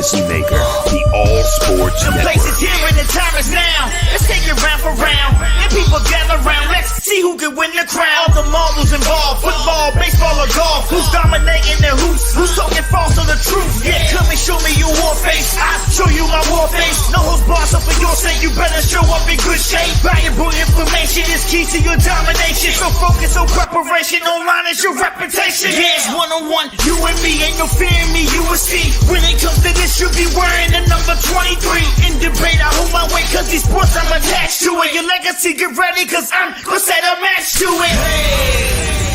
Legacy Maker, the All Sports The place is Network. here and the time is now. Let's take it round for round. And people gather round. Let's see who can win the crown. All the marbles involved. Football, baseball, or golf. Who's dominating the hoops? Who's talking false or the truth? Yeah, come and show me your war face. I'll show you my war face. No holds barred, so for your sake, you better show up in good shape. Valuable information is key to your domination. So focus on preparation. Online is your reputation. Yeah, it's one-on-one. You and me, ain't no fear in me. You will see. When it comes to this, you'll be wearing the number 23. In debate, I hold my weight cause these sports I'm attached to it. Your legacy, get ready cause I'm gonna set a match to it. Hey.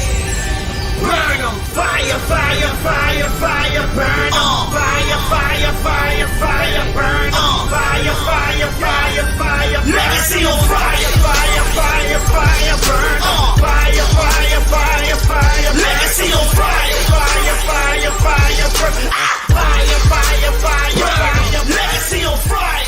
Burn 'em. Fire, fire, fire, fire, burn 'em. Fire, fire, fire, fire, burn 'em. Fire, fire, fire, fire, legacy on fire. Fire, fire, fire, burn 'em. Fire, fire, fire, fire, legacy on fire. Fire, fire, fire, burn 'em. Fire, fire, fire, fire, legacy on fire.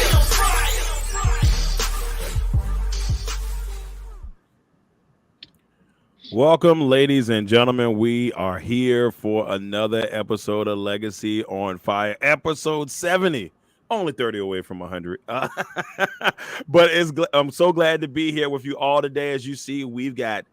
Welcome, ladies and gentlemen. We are here for another episode of Legacy on Fire, episode 70. Only 30 away from 100. But I'm so glad to be here with you all today. As you see, we've got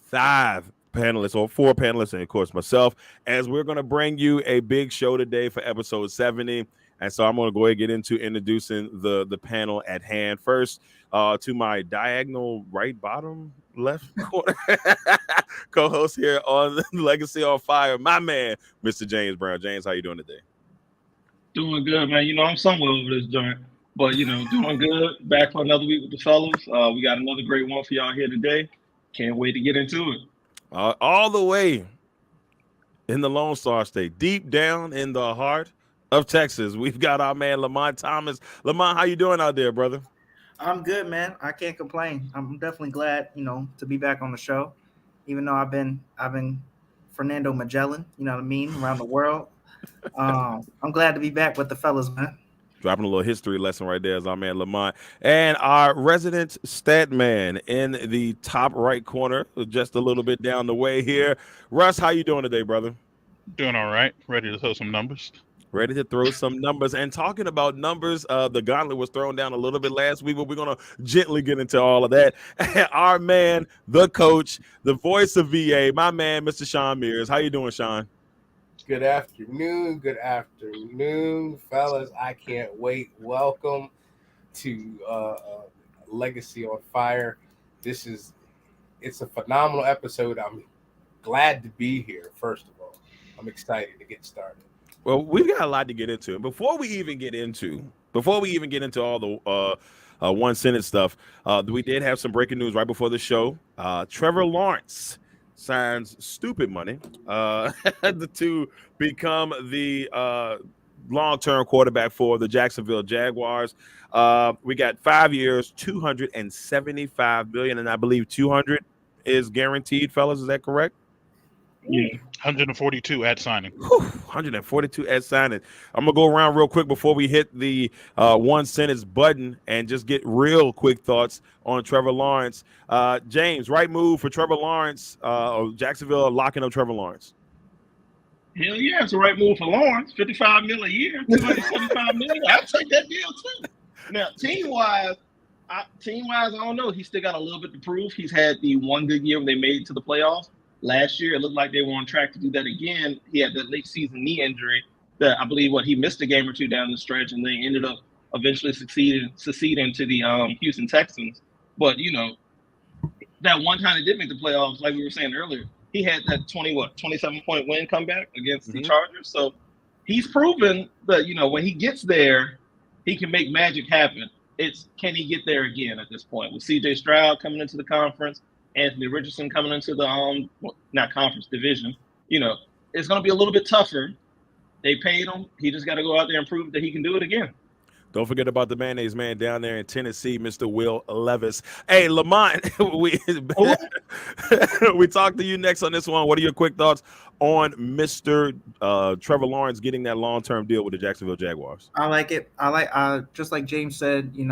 5 panelists, or 4 panelists, and of course myself, as we're going to bring you a big show today for episode 70. And so I'm going to go ahead and get into introducing the panel at hand. First, to my diagonal right bottom left corner co-host here on Legacy on Fire, my man, Mr. James Brown. James, how you doing today? Doing good, man. You know, I'm somewhere over this joint, but, you know, doing good. Back for another week with the fellas. We got another great one for y'all here today. Can't wait to get into it. All the way in the Lone Star State, deep down in the heart of Texas, we've got our man Lamonte Thomas. Lamont, how you doing out there, brother? I'm good, man. I can't complain. I'm definitely glad, to be back on the show. Even though I've been Fernando Magellan, you know what I mean, around the world. I'm glad to be back with the fellas, man. Dropping a little history lesson right there is our man Lamont. And our resident stat man in the top right corner, just a little bit down the way here. Russ, how you doing today, brother? Doing all right. Ready to throw some numbers. Ready to throw some numbers. And talking about numbers, the gauntlet was thrown down a little bit last week, but we're going to gently get into all of that. Our man, the coach, the voice of VA, my man, Mr. Shawn Mears. How you doing, Shawn? Good afternoon, fellas. I can't wait. Welcome to Legacy on Fire. It's a phenomenal episode. I'm glad to be here, first of all. I'm excited to get started. Well, we've got a lot to get into. Before we even get into all the one sentence stuff, we did have some breaking news right before the show. Trevor Lawrence signs stupid money to become the long-term quarterback for the Jacksonville Jaguars. We got 5 years, $275 million, and I believe 200 is guaranteed, fellas. Is that correct? Yeah, 142 at signing. 142 at signing. I'm gonna go around real quick before we hit the one sentence button and just get real quick thoughts on Trevor Lawrence. James, right move for Trevor Lawrence, or Jacksonville locking up Trevor Lawrence? Hell yeah, it's the right move for Lawrence. $55 million a year, $275 million. I'll take that deal too. Now, team-wise, I don't know. He's still got a little bit to prove. He's had the one good year when they made it to the playoffs. Last year, it looked like they were on track to do that again. He had that late season knee injury that I believe he missed a game or two down the stretch, and they ended up eventually succeeding to the Houston Texans. But, that one time they did make the playoffs, like we were saying earlier, he had that 27-point win comeback against the Chargers. So he's proven that, when he gets there, he can make magic happen. It's can he get there again at this point? With C.J. Stroud coming into the conference, Anthony Richardson coming into the not conference division, it's going to be a little bit tougher. They paid him. He just got to go out there and prove that he can do it again. Don't forget about the mayonnaise man down there in Tennessee, Mr. Will Levis. Hey, Lamont, we talked to you next on this one. What are your quick thoughts on Mr. Trevor Lawrence getting that long-term deal with the Jacksonville Jaguars? I like it. Just like James said, he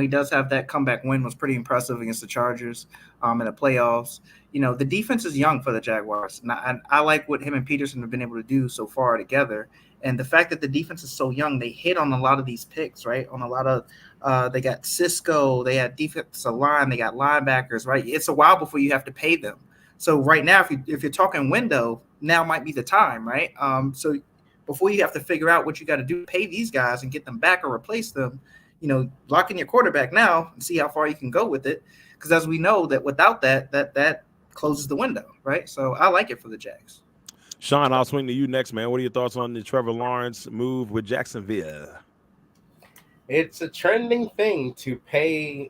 does have that comeback win, was pretty impressive against the Chargers in the playoffs. The defense is young for the Jaguars. And I like what him and Peterson have been able to do so far together. And the fact that the defense is so young, they hit on a lot of these picks, right? On a lot of, they got Cisco, they had defensive line, they got linebackers, right? It's a while before you have to pay them. So right now, if you're talking window, now might be the time, right? So before you have to figure out what you got to do, pay these guys and get them back or replace them, lock in your quarterback now and see how far you can go with it. Because as we know that without that closes the window, right? So I like it for the Jags. Shawn, I'll swing to you next, man. What are your thoughts on the Trevor Lawrence move with Jacksonville? It's a trending thing to pay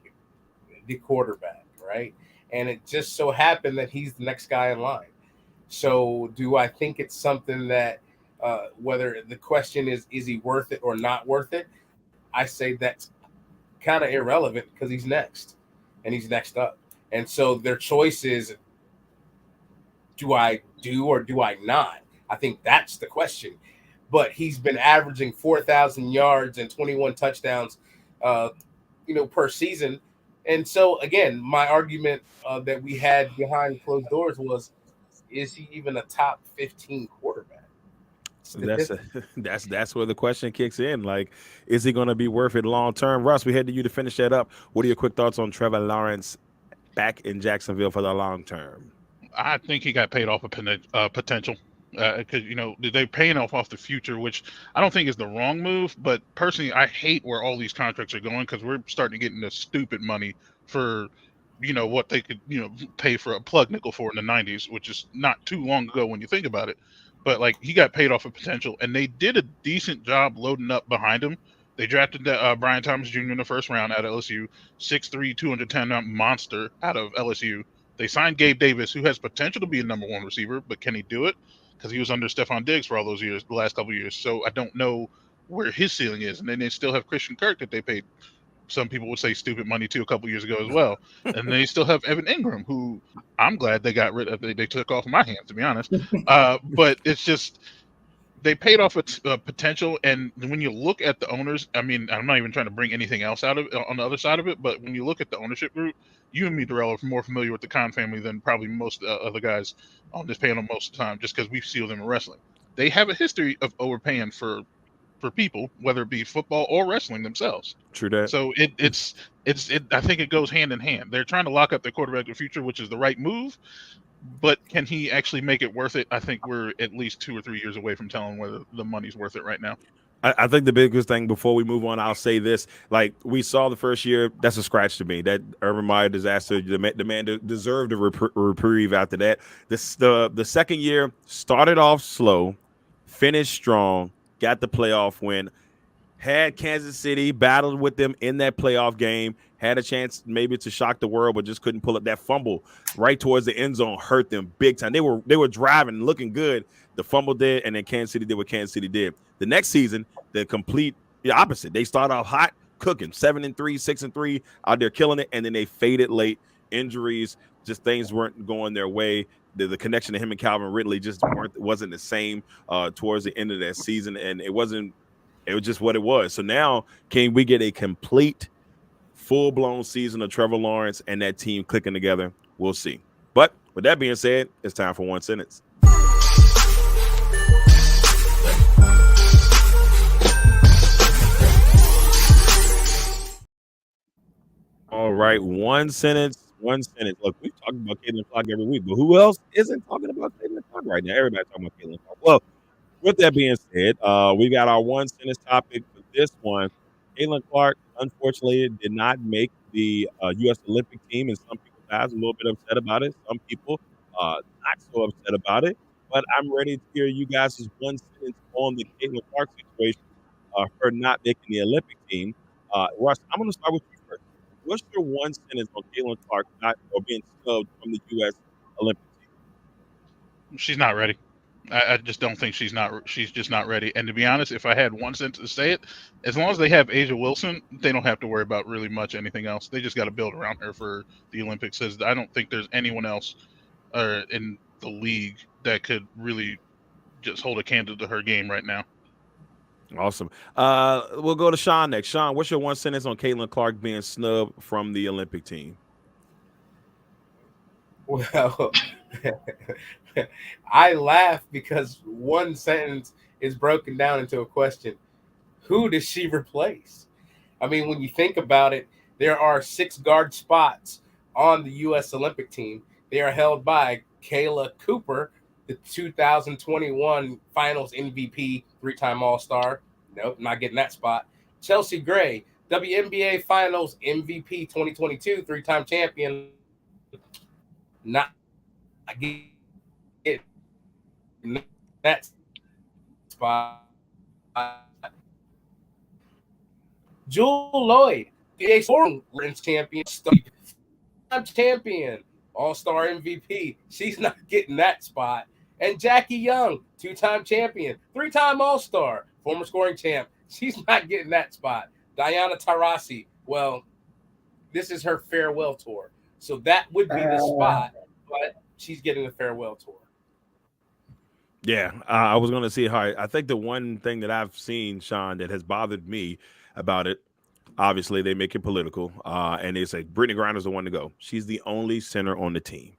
the quarterback, right? And it just so happened that he's the next guy in line. So do I think it's something that whether the question is he worth it or not worth it? I say that's kind of irrelevant because he's next and he's next up. And so their choice is, do I do or do I not? I think that's the question. But he's been averaging 4,000 yards and 21 touchdowns, per season. And so, again, my argument that we had behind closed doors was, is he even a top 15 quarterback? That's where the question kicks in. Like, is he going to be worth it long term? Russ, we head to you to finish that up. What are your quick thoughts on Trevor Lawrence back in Jacksonville for the long term? I think he got paid off of potential because they're paying off the future, which I don't think is the wrong move. But personally, I hate where all these contracts are going because we're starting to get into stupid money for what they could pay for a plug nickel for in the 90s, which is not too long ago when you think about it. But like, he got paid off of potential, and they did a decent job loading up behind him. They drafted Brian Thomas Jr. in the first round out of LSU, 6'3", 210 monster out of LSU. They signed Gabe Davis, who has potential to be a number one receiver, but can he do it? Because he was under Stephon Diggs for all those years, the last couple of years. So I don't know where his ceiling is. And then they still have Christian Kirk that they paid, some people would say, stupid money to a couple of years ago as well. And they still have Evan Ingram, who I'm glad they got rid of. They took off my hands, to be honest. But it's just, they paid off a potential. And when you look at the owners, I mean, I'm not even trying to bring anything else out of it on the other side of it, but when you look at the ownership group, you and me, Darrell, are more familiar with the Khan family than probably most other guys on this panel most of the time, just because we've seen them in wrestling. They have a history of overpaying for people, whether it be football or wrestling themselves. True that. So it's I think it goes hand in hand. They're trying to lock up their quarterback of the future, which is the right move. But can he actually make it worth it? I think we're at least 2 or 3 years away from telling whether the money's worth it right now. I think the biggest thing before we move on, I'll say this: like, we saw the first year, that's a scratch to me. That Urban Meyer disaster, the man deserved a reprieve after that. The second year started off slow, finished strong, got the playoff win, had Kansas City, battled with them in that playoff game, had a chance maybe to shock the world, but just couldn't pull up. That fumble right towards the end zone hurt them big time. They were driving, looking good. The fumble did, and then Kansas City did what Kansas City did. The next season, the opposite. They started off hot, cooking, 7-3, 6-3, out there killing it, and then they faded late. Injuries, just things weren't going their way. The connection to him and Calvin Ridley just wasn't the same towards the end of that season, and it was just what it was. So now, can we get a complete, full-blown season of Trevor Lawrence and that team clicking together? We'll see. But with that being said, it's time for one sentence. All right, one sentence. Look, we talk about Caitlin Clark every week, but who else isn't talking about Caitlin Clark right now? Everybody's talking about Caitlin Clark. Well, with that being said, we got our one sentence topic for this one. Caitlin Clark, unfortunately, did not make the U.S. Olympic team, and some people guys a little bit upset about it. Some people not so upset about it. But I'm ready to hear you guys' one sentence on the Caitlin Clark situation, her not making the Olympic team. Russ, I'm going to start with you first. What's your one sentence on Caitlin Clark being snubbed from the U.S. Olympic team? She's not ready. I just don't think she's just not ready. And to be honest, if I had one sentence to say it, as long as they have Asia Wilson, they don't have to worry about really much anything else. They just got to build around her for the Olympics. As I don't think there's anyone else in the league that could really just hold a candle to her game right now. Awesome. We'll go to Shawn next. Shawn, what's your one sentence on Caitlin Clark being snubbed from the Olympic team? Well, I laugh because one sentence is broken down into a question. Who does she replace? I mean, when you think about it, there are 6 guard spots on the U.S. Olympic team. They are held by Kayla Cooper, the 2021 Finals MVP, 3-time All-Star. Nope, not getting that spot. Chelsea Gray, WNBA Finals MVP 2022, 3-time champion. Not getting that spot. Jewel Lloyd, the scoring champion, All-Star MVP. She's not getting that spot. And Jackie Young, 2-time champion, 3-time All-Star, former scoring champ. She's not getting that spot. Diana Taurasi, well, this is her farewell tour. So that would be the spot, but she's getting the farewell tour. Yeah, I was going to see how. I think the one thing that I've seen, Shawn, that has bothered me about it, obviously they make it political, and they say Brittany Griner's the one to go. She's the only center on the team.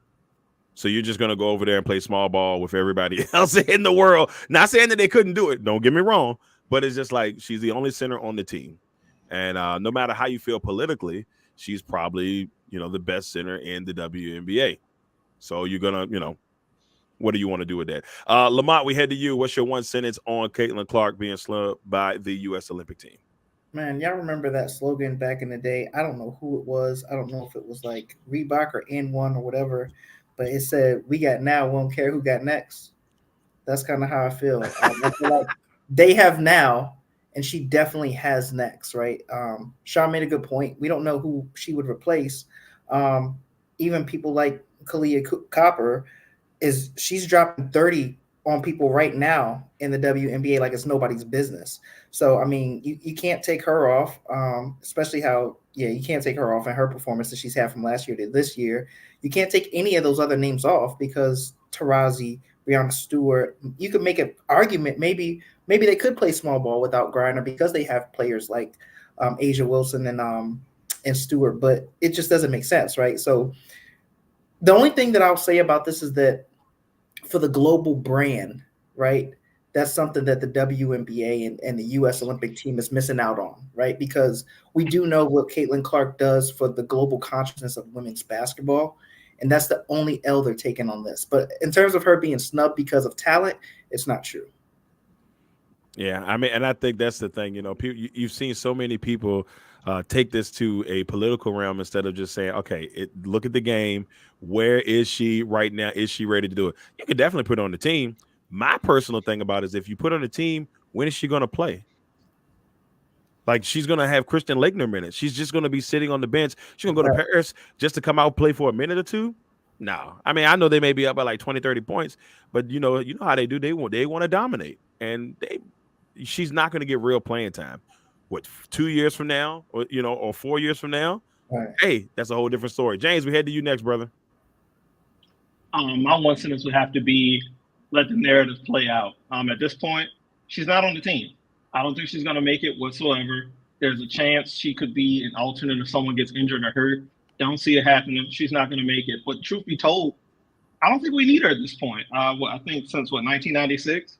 So you're just going to go over there and play small ball with everybody else in the world. Not saying that they couldn't do it. Don't get me wrong. But it's just like she's the only center on the team. And no matter how you feel politically, she's probably, the best center in the WNBA. So you're going to, what do you want to do with that? Lamonte, we head to you. What's your one sentence on Caitlin Clark being snubbed by the U.S. Olympic team? Man, y'all remember that slogan back in the day? I don't know who it was. I don't know if it was like Reebok or N1 or whatever, but it said, "We got now, we don't care who got next." That's kind of how I feel. I feel like they have now, and she definitely has next, right? Shawn made a good point. We don't know who she would replace. Even people like Kalia Copper, she's dropping 30 on people right now in the WNBA like it's nobody's business. So, I mean, you can't take her off, especially you can't take her off in her performance that she's had from last year to this year. You can't take any of those other names off because Taurasi, Breanna Stewart, you could make an argument. Maybe they could play small ball without Griner because they have players like Asia Wilson and Stewart, but it just doesn't make sense, right? So the only thing that I'll say about this is that for the global brand, right, that's something that the WNBA and the U.S. Olympic team is missing out on, right? Because we do know what Caitlin Clark does for the global consciousness of women's basketball, and that's the only L they're taking on this. But in terms of her being snubbed because of talent, it's not true. Yeah, I mean, and I think that's the thing. You've seen so many people take this to a political realm instead of just saying, okay, look at the game. Where is she right now? Is she ready to do it? You could definitely put her on the team. My personal thing about it is if you put her on the team, when is she going to play? Like, she's going to have Christian Laettner minutes. She's just going to be sitting on the bench. She's going to go to Paris just to come out and play for a minute or two? No. I mean, I know they may be up by like 20, 30 points, but you know how they do. They want to dominate. And she's not going to get real playing time. What, 2 years from now or 4 years from now? Right. Hey, that's a whole different story. James, we head to you next, brother. My one sentence would have to be, let the narrative play out. At this point, she's not on the team. I don't think she's going to make it whatsoever. There's a chance she could be an alternate if someone gets injured or hurt. Don't see it happening. She's not going to make it. But truth be told, I don't think we need her at this point. I think since 1996,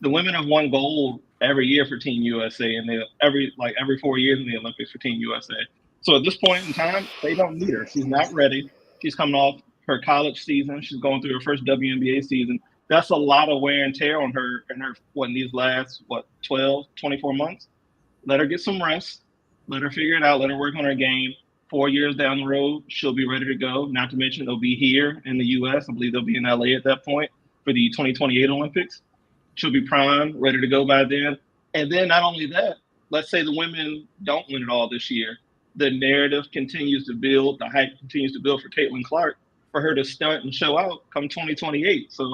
the women have won gold every year for Team USA, and every 4 years in the Olympics for Team USA. So at this point in time, they don't need her. She's not ready. She's coming off her college season. She's going through her first WNBA season. That's a lot of wear and tear on her in these last 12, 24 months. Let her get some rest. Let her figure it out. Let her work on her game. 4 years down the road, she'll be ready to go. Not to mention they'll be here in the U.S. I believe they'll be in L.A. at that point for the 2028 Olympics. She'll be primed, ready to go by then. And then not only that, let's say the women don't win it all this year. The narrative continues to build. The hype continues to build for Caitlin Clark for her to stunt and show out come 2028. So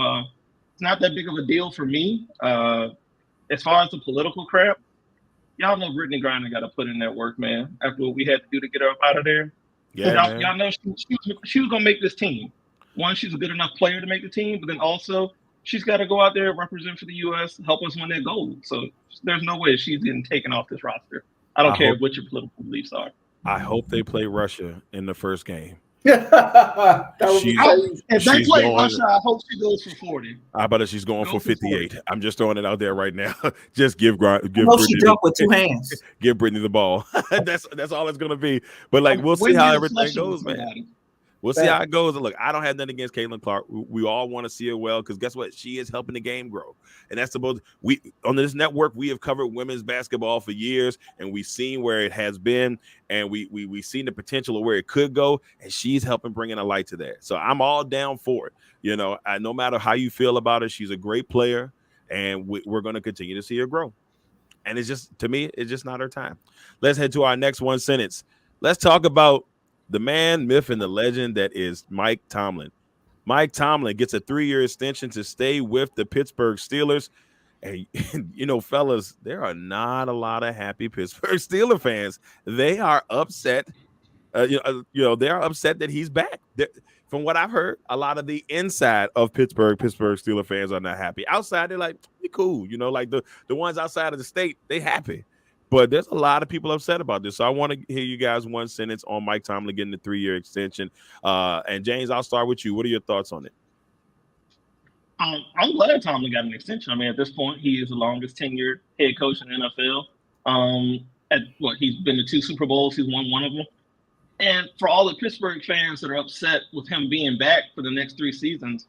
it's not that big of a deal for me. As far as the political crap, y'all know Brittany Griner got to put in that work, man, after what we had to do to get her up out of there. Yeah, y'all know she was going to make this team. One, she's a good enough player to make the team, but then also she's got to go out there and represent for the U.S., help us win that gold. So there's no way she's getting taken off this roster. I don't care what your political beliefs are. I hope they play Russia in the first game. That would be She's- crazy. If they She's play going- Russia, I hope she goes for 40. I bet she's going Go for for 58. I'm just throwing it out there right now. Just give I know she Brittany dunked with two hands. give Brittany the ball. that's all it's gonna be. But like we'll see When how you're everything flushing goes, with man. somebody. We'll see how it goes. And look, I don't have nothing against Caitlin Clark. We all want to see her well because guess what? She is helping the game grow. And that's supposed we on this network, we have covered women's basketball for years, and we've seen where it has been, and we've seen the potential of where it could go, and she's helping bring in a light to that. So I'm all down for it. You know, no matter how you feel about her, she's a great player, and we're going to continue to see her grow. And it's just, to me, it's just not her time. Let's head to our next one sentence. Let's talk about the man, myth, and the legend that is Mike Tomlin. Mike Tomlin gets a 3-year extension to stay with the Pittsburgh Steelers. And, you know, fellas, there are not a lot of happy Pittsburgh Steelers fans. They are upset. They are upset that he's back. From what I've heard, a lot of the inside of Pittsburgh Steelers fans are not happy. Outside, they're like, "We cool," you know, like the ones outside of the state, they happy. But there's a lot of people upset about this. So I want to hear you guys one sentence on Mike Tomlin getting the 3-year extension. And James, I'll start with you. What are your thoughts on it? I'm glad Tomlin got an extension. I mean, at this point, he is the longest tenured head coach in the NFL. He's been to 2 Super Bowls. He's won one of them. And for all the Pittsburgh fans that are upset with him being back for the next 3 seasons,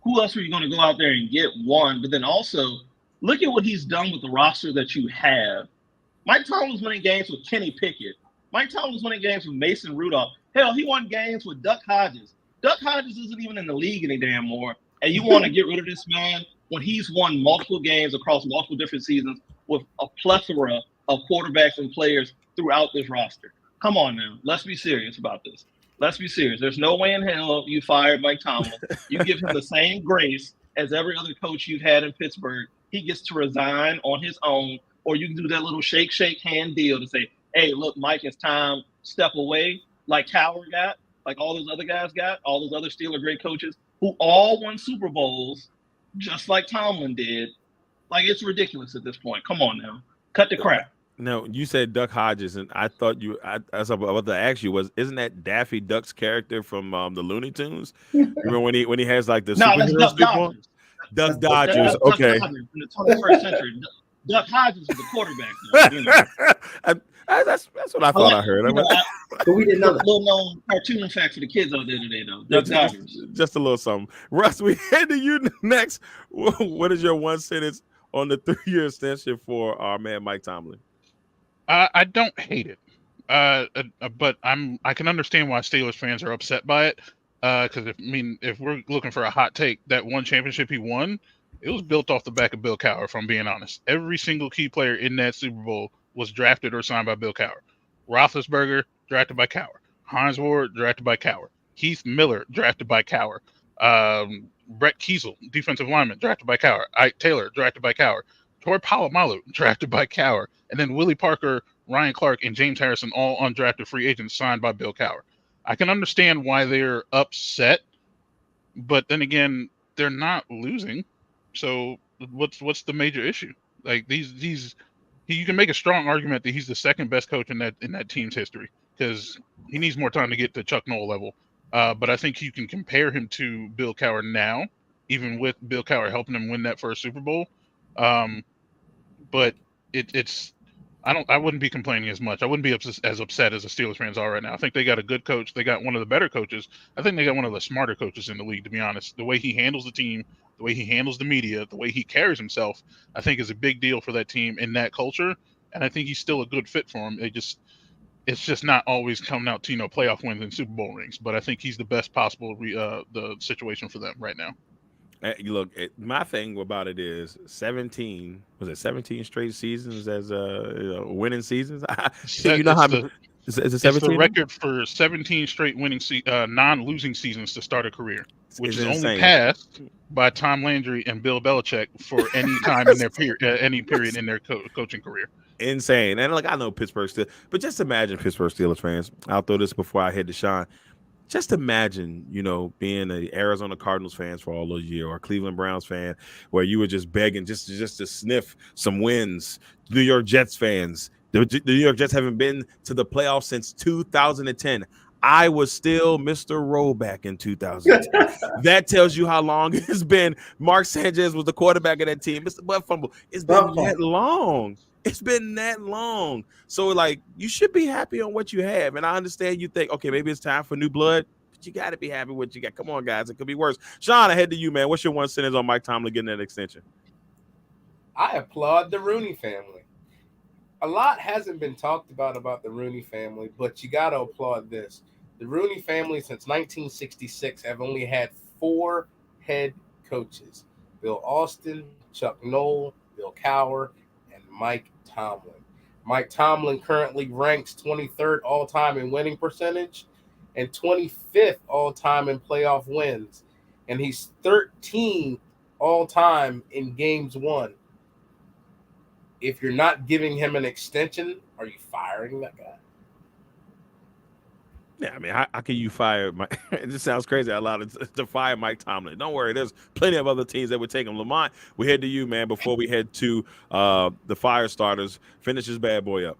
who else are you going to go out there and get? One, but then also look at what he's done with the roster that you have. Mike Tomlin's winning games with Kenny Pickett. Mike Tomlin's winning games with Mason Rudolph. Hell, he won games with Duck Hodges. Duck Hodges isn't even in the league any damn more. And you want to get rid of this man when he's won multiple games across multiple different seasons with a plethora of quarterbacks and players throughout this roster. Come on now. Let's be serious about this. Let's be serious. There's no way in hell you fired Mike Tomlin. You give him the same grace as every other coach you've had in Pittsburgh. He gets to resign on his own, or you can do that little shake hand deal to say, hey, look, Mike, it's time, step away, like Cowher got, like all those other guys got, all those other Steeler great coaches who all won Super Bowls just like Tomlin did. Like, it's ridiculous at this point. Come on now. Cut the crap. No, you said Duck Hodges, and I thought I was about to ask you, isn't that Daffy Duck's character from the Looney Tunes? Remember when he has like the that's superhero Duck suit on? Dodgers. Duck Dodgers, That's okay. Duck Dodgers in the 21st century. Duck Hodges was the quarterback. Though, you know. That's what I thought I heard. But we didn't know that. Little known cartoon fact for the kids out there today, though. Duck Dodgers. Just a little something. Russ, we head to you next. What is your one sentence on the 3-year extension for our man Mike Tomlin? I don't hate it, but I can understand why Steelers fans are upset by it. Because if we're looking for a hot take, that one championship he won, it was built off the back of Bill Cowher. If I'm being honest, every single key player in that Super Bowl was drafted or signed by Bill Cowher. Roethlisberger drafted by Cowher. Hines Ward drafted by Cowher. Heath Miller drafted by Cowher. Brett Kiesel, defensive lineman, drafted by Cowher. Ike Taylor drafted by Cowher. Troy Polamalu drafted by Cowher. And then Willie Parker, Ryan Clark, and James Harrison, all undrafted free agents signed by Bill Cowher. I can understand why they're upset, but then again, they're not losing. So what's the major issue? Like you can make a strong argument that he's the second best coach in that team's history because he needs more time to get to Chuck Noll level. But I think you can compare him to Bill Cowher now, even with Bill Cowher helping him win that first Super Bowl. But I wouldn't be complaining as much. I wouldn't be as upset as the Steelers fans are right now. I think they got a good coach. They got one of the better coaches. I think they got one of the smarter coaches in the league, to be honest. The way he handles the team, the way he handles the media, the way he carries himself, I think is a big deal for that team in that culture. And I think he's still a good fit for him. It's just not always coming out to, playoff wins and Super Bowl rings. But I think he's the best possible the situation for them right now. Look, my thing about it is 17 straight seasons as winning seasons. It's a 17. It's the record for 17 straight winning non-losing seasons to start a career, which is only passed by Tom Landry and Bill Belichick for any time in their period in their coaching career. Insane. And I know Pittsburgh still, but just imagine Pittsburgh Steelers fans. I'll throw this before I head to Shawn. Just imagine, being an Arizona Cardinals fans for all those years, or a Cleveland Browns fan, where you were just begging just to sniff some wins. New York Jets fans, the New York Jets haven't been to the playoffs since 2010. I was still Mr. Rollback in 2010. That tells you how long it's been. Mark Sanchez was the quarterback of that team. Mr. Butt Fumble. It's been that long. It's been that long. So, like, you should be happy on what you have. And I understand you think, okay, maybe it's time for new blood, but you got to be happy with what you got. Come on, guys. It could be worse. Shawn, I head to you, man. What's your one sentence on Mike Tomlin getting that extension? I applaud the Rooney family. A lot hasn't been talked about the Rooney family, but you got to applaud this. The Rooney family since 1966 have only had 4 head coaches: Bill Austin, Chuck Noll, Bill Cowher, and Mike Tomlin. Mike Tomlin currently ranks 23rd all-time in winning percentage and 25th all-time in playoff wins. And he's 13th all-time in games won. If you're not giving him an extension, are you firing that guy? Yeah, I mean, how can you fire Mike? It just sounds crazy. I allowed to fire Mike Tomlin. Don't worry, there's plenty of other teams that would take him. Lamont, we head to you, man. Before we head to the fire starters, finish this bad boy up.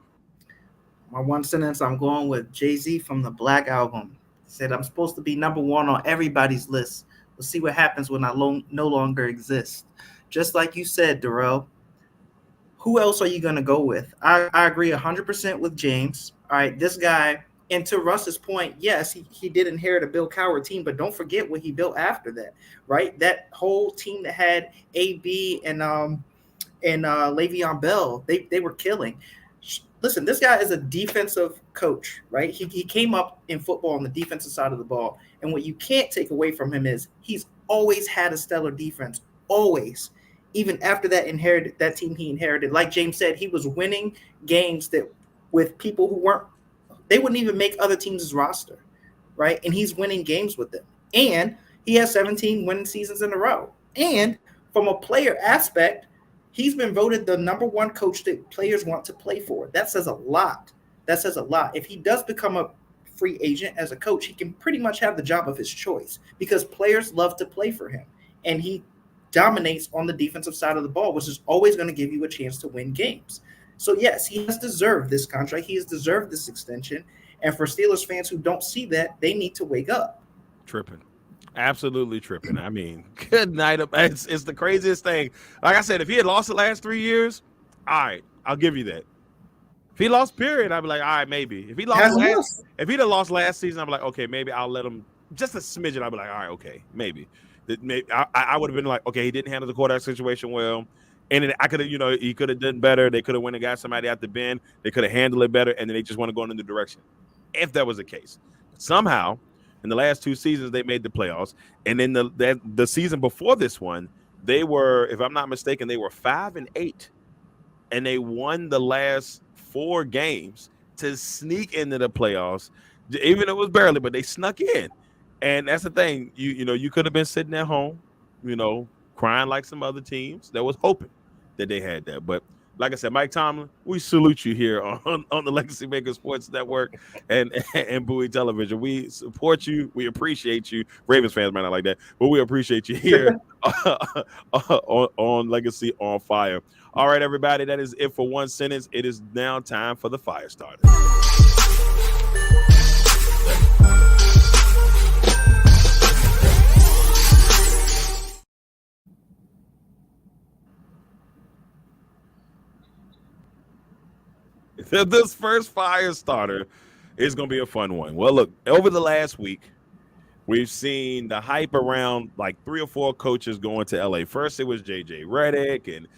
My one sentence, I'm going with Jay-Z from the Black Album. He said, I'm supposed to be number one on everybody's list. We'll see what happens when I no longer exist. Just like you said, Darrell, who else are you going to go with? I agree 100% with James. All right, this guy, and to Russ's point, yes, he did inherit a Bill Cowher team, but don't forget what he built after that, right? That whole team that had AB and Le'Veon Bell, they were killing. Listen, this guy is a defensive coach, right? He came up in football on the defensive side of the ball, and what you can't take away from him is he's always had a stellar defense, always. Even after that team he inherited, like James said, he was winning games that with people who they wouldn't even make other teams' roster, right? And he's winning games with them. And he has 17 winning seasons in a row. And from a player aspect, he's been voted the number one coach that players want to play for. That says a lot. That says a lot. If he does become a free agent as a coach, he can pretty much have the job of his choice because players love to play for him. And he dominates on the defensive side of the ball, which is always going to give you a chance to win games. So, yes, he has deserved this contract. He has deserved this extension. And for Steelers fans who don't see that, they need to wake up. Tripping. Absolutely tripping. I mean, good night. It's the craziest thing. Like I said, if he had lost the last 3 years, all right, I'll give you that. If he lost, period, I'd be like, all right, maybe. If he'd have lost last season, I'd be like, okay, maybe I'll let him just a smidgen. I'd be like, all right, okay, maybe. I would have been like, okay, he didn't handle the quarterback situation well. And then I could have, he could have done better. They could have went and got somebody out the bin. They could have handled it better, and then they just want to go in a new direction. If that was the case. But somehow, in the last 2 seasons, they made the playoffs. And then the season before this one, they were, if I'm not mistaken, they were 5-8. And they won the last 4 games to sneak into the playoffs. Even though it was barely, but they snuck in. And that's the thing. You could have been sitting at home, crying like some other teams that was hoping that they had that. But like I said, Mike Tomlin, we salute you here on the Legacy Maker Sports Network and Bowie Television. We support you. We appreciate you. Ravens fans might not like that, but we appreciate you here on Legacy on Fire. All right, everybody, that is it for one sentence. It is now time for the fire starter. This first fire starter is going to be a fun one. Well, look, over the last week, we've seen the hype around like 3 or 4 coaches going to LA. First, it was JJ Redick, and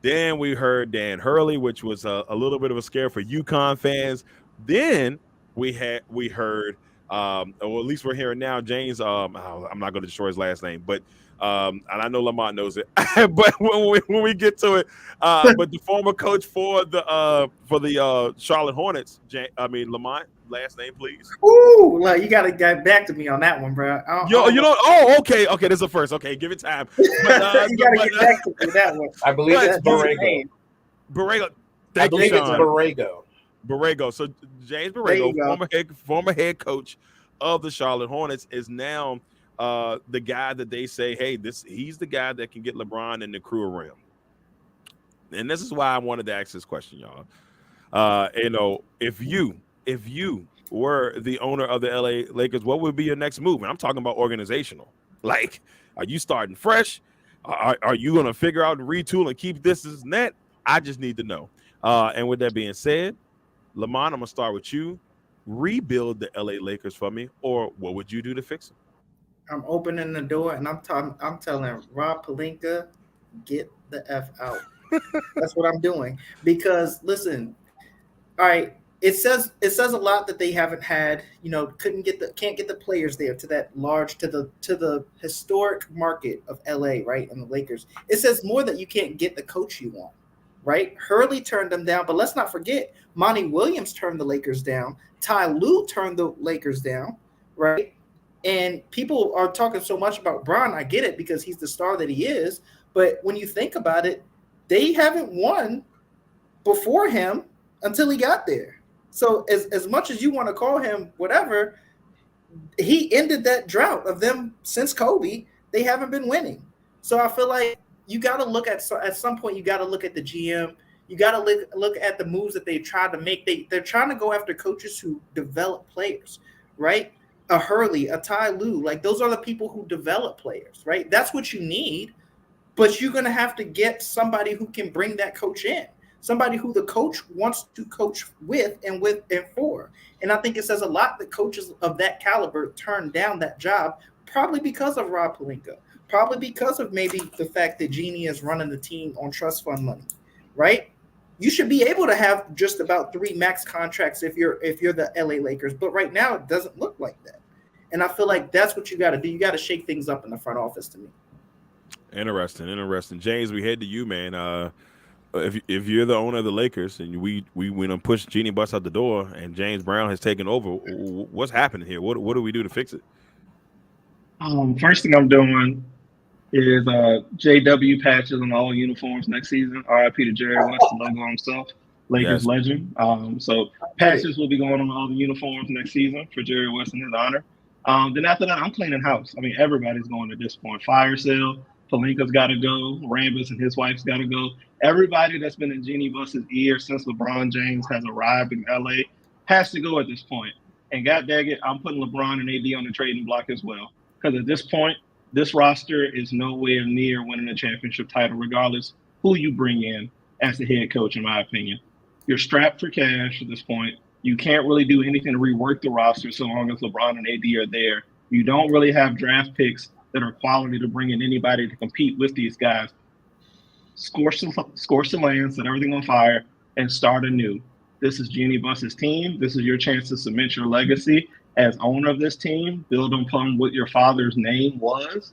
then we heard Dan Hurley, which was a little bit of a scare for UConn fans. Then we heard, or at least we're hearing now, James. I'm not going to destroy his last name, but and I know Lamont knows it. But when we get to it, but the former coach for the Charlotte Hornets, Lamont, last name, please. Ooh, like you got to get back to me on that one, bro. Okay, this is a first. Okay, give it time. But, you got to get back to me on that one. I believe it's Borrego. Borrego. I believe it's Borrego. Borrego. So James Borrego, former head coach of the Charlotte Hornets, is now the guy that they say, hey, he's the guy that can get LeBron and the crew around. And this is why I wanted to ask this question, y'all. If you were the owner of the LA Lakers, what would be your next move? And I'm talking about organizational. Like, are you starting fresh? Are you going to figure out and retool and keep this as net? I just need to know. And with that being said, Lamont, I'm going to start with you. Rebuild the LA Lakers for me, or what would you do to fix them? I'm opening the door and I'm telling Rob Pelinka, get the F out. That's what I'm doing. Because listen, all right, it says a lot that they haven't had, can't get the players there to that large to the historic market of LA, right? And the Lakers. It says more that you can't get the coach you want, right? Hurley turned them down, but let's not forget Monty Williams turned the Lakers down. Ty Lue turned the Lakers down, right? And people are talking so much about Bron. I get it because he's the star that he is. But when you think about it, they haven't won before him until he got there. So as much as you want to call him whatever, he ended that drought of them since Kobe. They haven't been winning. So I feel like you got to look at some point, you got to look at the GM. You got to look at the moves that they've tried to make. They're trying to go after coaches who develop players, right? A Hurley, a Ty Lue, like those are the people who develop players, right? That's what you need, but you're going to have to get somebody who can bring that coach in, somebody who the coach wants to coach with and for. And I think it says a lot that coaches of that caliber turned down that job, probably because of Rob Pelinka, probably because of maybe the fact that Jeannie is running the team on trust fund money, right? You should be able to have just about 3 max contracts if you're the LA Lakers, but right now it doesn't look like that. And I feel like that's what you got to do. You got to shake things up in the front office to me. Interesting. James, we head to you, man. If you're the owner of the Lakers and we went and pushed Jeannie Buss out the door and James Brown has taken over, what's happening here? What do we do to fix it? First thing I'm doing is JW patches on all uniforms next season. RIP to Jerry West, the logo himself, Lakers legend. So patches will be going on all the uniforms next season for Jerry West in his honor. Then after that, I'm cleaning house. I mean, everybody's going at this point. Fire sale, Pelinka's got to go. Rambus and his wife's got to go. Everybody that's been in Jeannie Buss's ear since LeBron James has arrived in LA has to go at this point. And God dang it, I'm putting LeBron and AD on the trading block as well. Because at this point, this roster is nowhere near winning a championship title, regardless who you bring in as the head coach, in my opinion. You're strapped for cash at this point. You can't really do anything to rework the roster so long as LeBron and AD are there. You don't really have draft picks that are quality to bring in anybody to compete with these guys. Scorch the land, set everything on fire, and start anew. This is Jeannie Buss's team. This is your chance to cement your legacy as owner of this team. Build upon what your father's name was.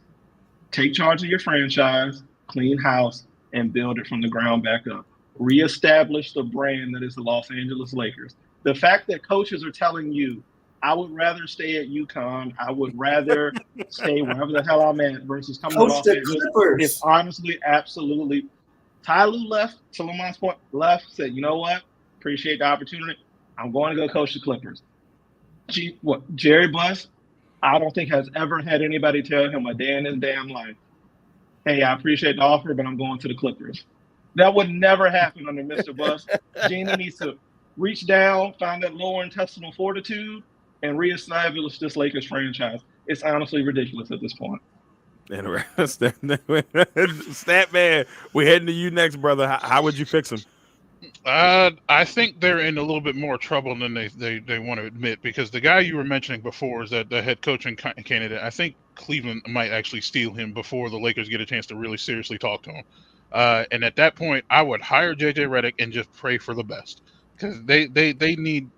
Take charge of your franchise, clean house, and build it from the ground back up. Reestablish the brand that is the Los Angeles Lakers. The fact that coaches are telling you, I would rather stay at UConn, I would rather stay wherever the hell I'm at versus coming to Los Angeles. It's honestly, absolutely. Ty Lue left, to Lamont's point, said, you know what? Appreciate the opportunity. I'm going to go coach the Clippers. Jerry Buss, I don't think has ever had anybody tell him a day in his damn life, hey, I appreciate the offer, but I'm going to the Clippers. That would never happen under Mr. Buss. Jeannie needs to reach down, find that lower intestinal fortitude, and reestablish this Lakers franchise. It's honestly ridiculous at this point. Interesting. Stat man, we're heading to you next, brother. How would you fix him? I think they're in a little bit more trouble than they want to admit, because the guy you were mentioning before is that the head coaching candidate. I think Cleveland might actually steal him before the Lakers get a chance to really seriously talk to him. And at that point, I would hire JJ Redick and just pray for the best, because they need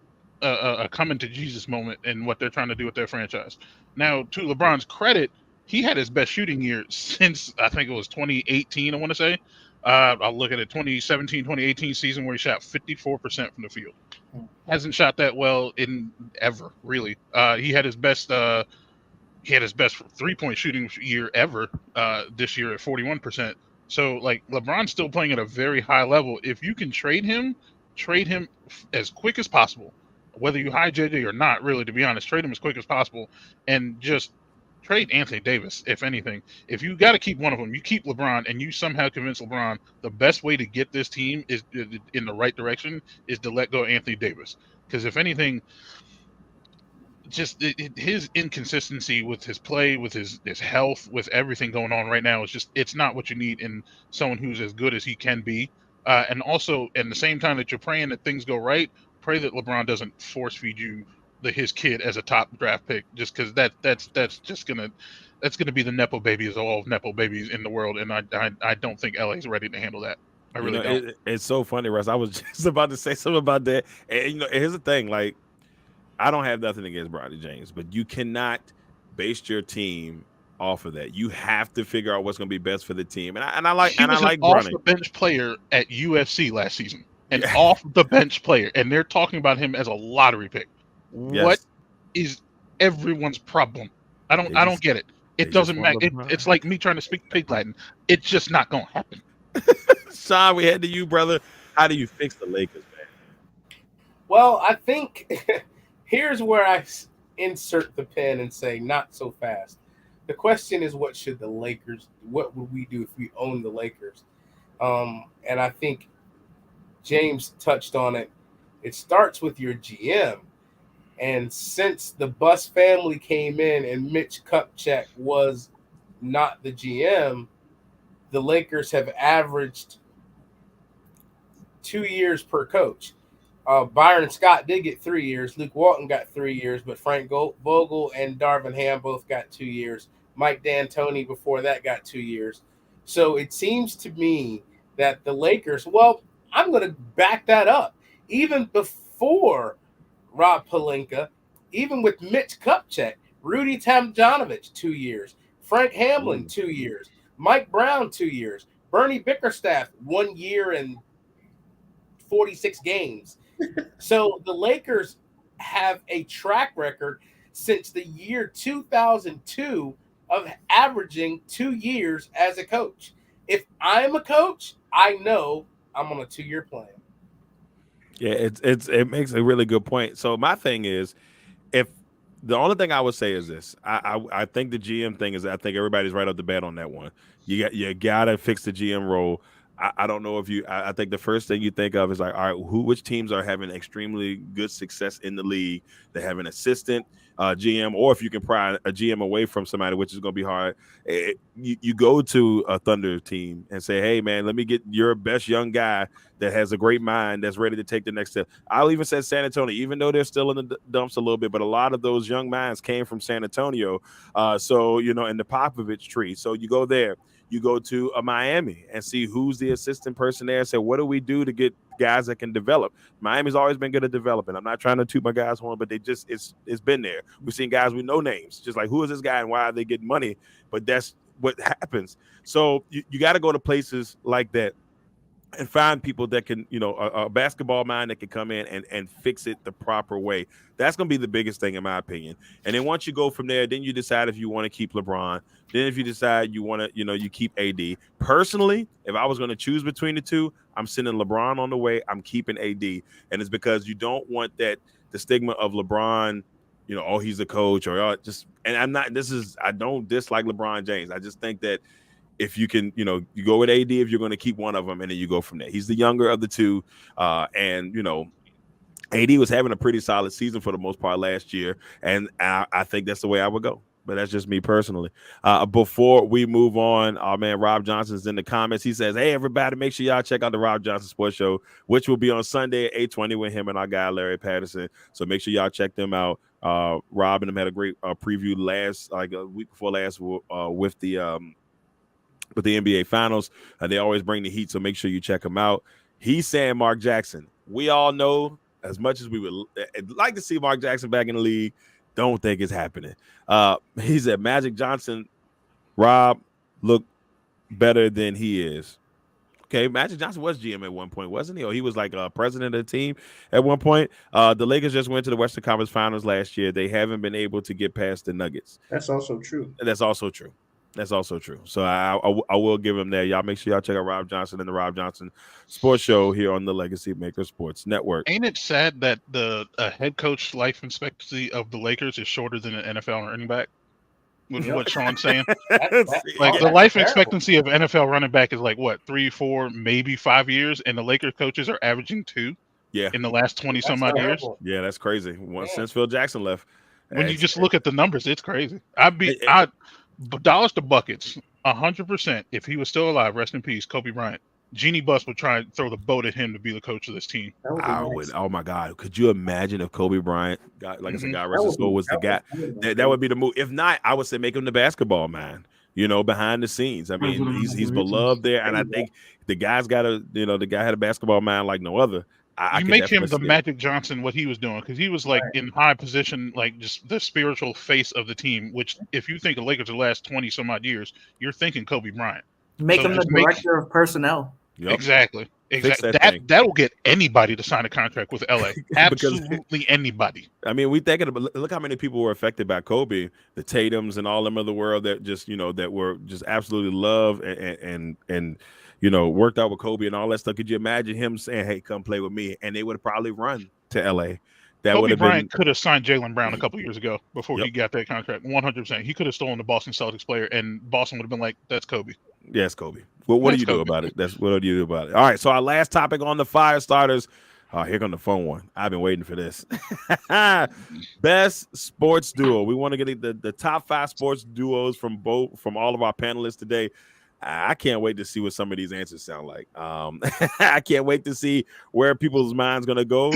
a coming to Jesus moment in what they're trying to do with their franchise. Now, to LeBron's credit, he had his best shooting year since I think it was 2018. I want to say. I'll look at it, 2017, 2018 season where he shot 54% from the field. Hasn't shot that well in ever, really. He had his best 3-point shooting year ever this year at 41%. So like LeBron's still playing at a very high level. If you can trade him as quick as possible, whether you hire JJ or not, really, to be honest, trade him as quick as possible and just trade Anthony Davis, if anything. If you got to keep one of them, you keep LeBron, and you somehow convince LeBron the best way to get this team is in the right direction is to let go of Anthony Davis. Because if anything, his inconsistency with his play, with his health, with everything going on right now is just, it's not what you need in someone who's as good as he can be. And also, in the same time that you're praying that things go right, pray that LeBron doesn't force feed you his kid as a top draft pick, just because that's gonna be the nepo baby of all nepo babies in the world, and I don't think LA is ready to handle that. I really don't. It's so funny, Russ. I was just about to say something about that. And here's the thing: like, I don't have nothing against Bronny James, but you cannot base your team off of that. You have to figure out what's going to be best for the team. And I like off Bronny. The bench player at UFC last season, and off the bench player, and they're talking about him as a lottery pick. Yes. What is everyone's problem? I don't get it. It doesn't matter. It's like me trying to speak pig Latin. It's just not going to happen. Shawn, we head to you, brother. How do you fix the Lakers, man? Well, I think here's where I insert the pen and say not so fast. The question is, what would we do if we owned the Lakers? And I think James touched on it. It starts with your GM. And since the Buss family came in and Mitch Kupchak was not the GM, the Lakers have averaged 2 years per coach. Byron Scott did get 3 years. Luke Walton got 3 years, but Frank Vogel and Darvin Ham both got 2 years. Mike D'Antoni before that got 2 years. So it seems to me that the Lakers, well, I'm going to back that up. Even before Rob Pelinka, even with Mitch Kupchak, Rudy Tomjanovich, 2 years. Frank Hamlin, 2 years. Mike Brown, 2 years. Bernie Bickerstaff, 1 year and 46 games. So the Lakers have a track record since the year 2002 of averaging 2 years as a coach. If I'm a coach, I know I'm on a 2-year plan. Yeah, it makes a really good point. So my thing is, if the only thing I would say is this, I think the GM thing is, I think everybody's right off the bat on that one. You gotta fix the GM role. I don't know if I think the first thing you think of is like, all right, which teams are having extremely good success in the league? They have an assistant GM, or if you can pry a GM away from somebody, which is going to be hard. You go to a Thunder team and say, hey, man, let me get your best young guy that has a great mind that's ready to take the next step. I'll even say San Antonio, even though they're still in the dumps a little bit, but a lot of those young minds came from San Antonio. So, in the Popovich tree. So you go there. You go to Miami and see who's the assistant person there and say, what do we do to get guys that can develop? Miami's always been good at developing. I'm not trying to toot my guys' horn, but it's been there. We've seen guys with no names, just like, who is this guy and why are they getting money? But that's what happens. So you got to go to places like that and find people that can, a basketball mind that can come in and fix it the proper way. That's going to be the biggest thing, in my opinion. And then once you go from there, then you decide if you want to keep LeBron. Then if you decide you want to, you keep AD. Personally, if I was going to choose between the two, I'm sending LeBron on the way. I'm keeping AD. And it's because you don't want the stigma of LeBron, he's a coach or and I don't dislike LeBron James. I just think that if you can, you go with AD if you're going to keep one of them, and then you go from there. He's the younger of the two. And AD was having a pretty solid season for the most part last year. And I think that's the way I would go. But that's just me personally. Before we move on, our man Rob Johnson's in the comments. He says, hey, everybody, make sure y'all check out the Rob Johnson Sports Show, which will be on Sunday at 8:20 with him and our guy Larry Patterson. So make sure y'all check them out. Rob and them had a great preview a week before last with the NBA Finals. They always bring the heat, so make sure you check them out. He's saying Mark Jackson. We all know, as much as we would like to see Mark Jackson back in the league, don't think it's happening. He said Magic Johnson, Rob, look better than he is. Okay, Magic Johnson was GM at one point, wasn't he? Or he was like president of the team at one point. The Lakers just went to the Western Conference Finals last year. They haven't been able to get past the Nuggets. That's also true. So I will give him that. Y'all make sure y'all check out Rob Johnson and the Rob Johnson Sports Show here on the Legacy Maker Sports Network. Ain't it sad that the head coach life expectancy of the Lakers is shorter than an NFL running back? With what Shawn's saying, the life expectancy of NFL running back is like what, 3, 4, maybe 5 years, and the Lakers coaches are averaging 2. Yeah, in the last 20 some odd years. Yeah, that's crazy. Since Phil Jackson left. When you It's- just look at the numbers, it's crazy. Dollars to buckets, 100%. If he was still alive, rest in peace, Kobe Bryant. Jeannie Buss would try and throw the boat at him to be the coach of this team. That would be I nice. would. Oh my God! Could you imagine if Kobe Bryant, God, like I said, Mhm. God That rest his would be- soul, was the that guy? would be That would be the move. If not, I would say make him the basketball man. Behind the scenes. I mean, President he's of beloved there, and There I you go. think the guy's got the guy had a basketball mind like no other. I You could make him definitely the see it. Magic Johnson, what he was doing, because he was like in high position, like just the spiritual face of the team. Which, if you think of Lakers the last 20 some odd years, you're thinking Kobe Bryant. Make So him the just make- director of personnel. Yep. Exactly. Fix that thing. That'll get anybody to sign a contract with LA. Because- Absolutely anybody. I mean, we thinking about look how many people were affected by Kobe, the Tatums and all them of the world that just that were just absolutely loved and worked out with Kobe and all that stuff. Could you imagine him saying, "Hey, come play with me," and they would have probably run to LA? That would Kobe have Bryant been could have signed Jaylen Brown a couple years ago before Yep. he got that contract. 100%. He could have stolen the Boston Celtics player, and Boston would have been like, "That's Kobe." yes, Kobe. Well, what do That's you do Kobe. about it? What do you do about it? All right. So our last topic on the fire starters. Here comes the fun one. I've been waiting for this. Best sports duo. We want to get the top 5 sports duos from all of our panelists today. I can't wait to see what some of these answers sound like. I can't wait to see where people's minds going to go.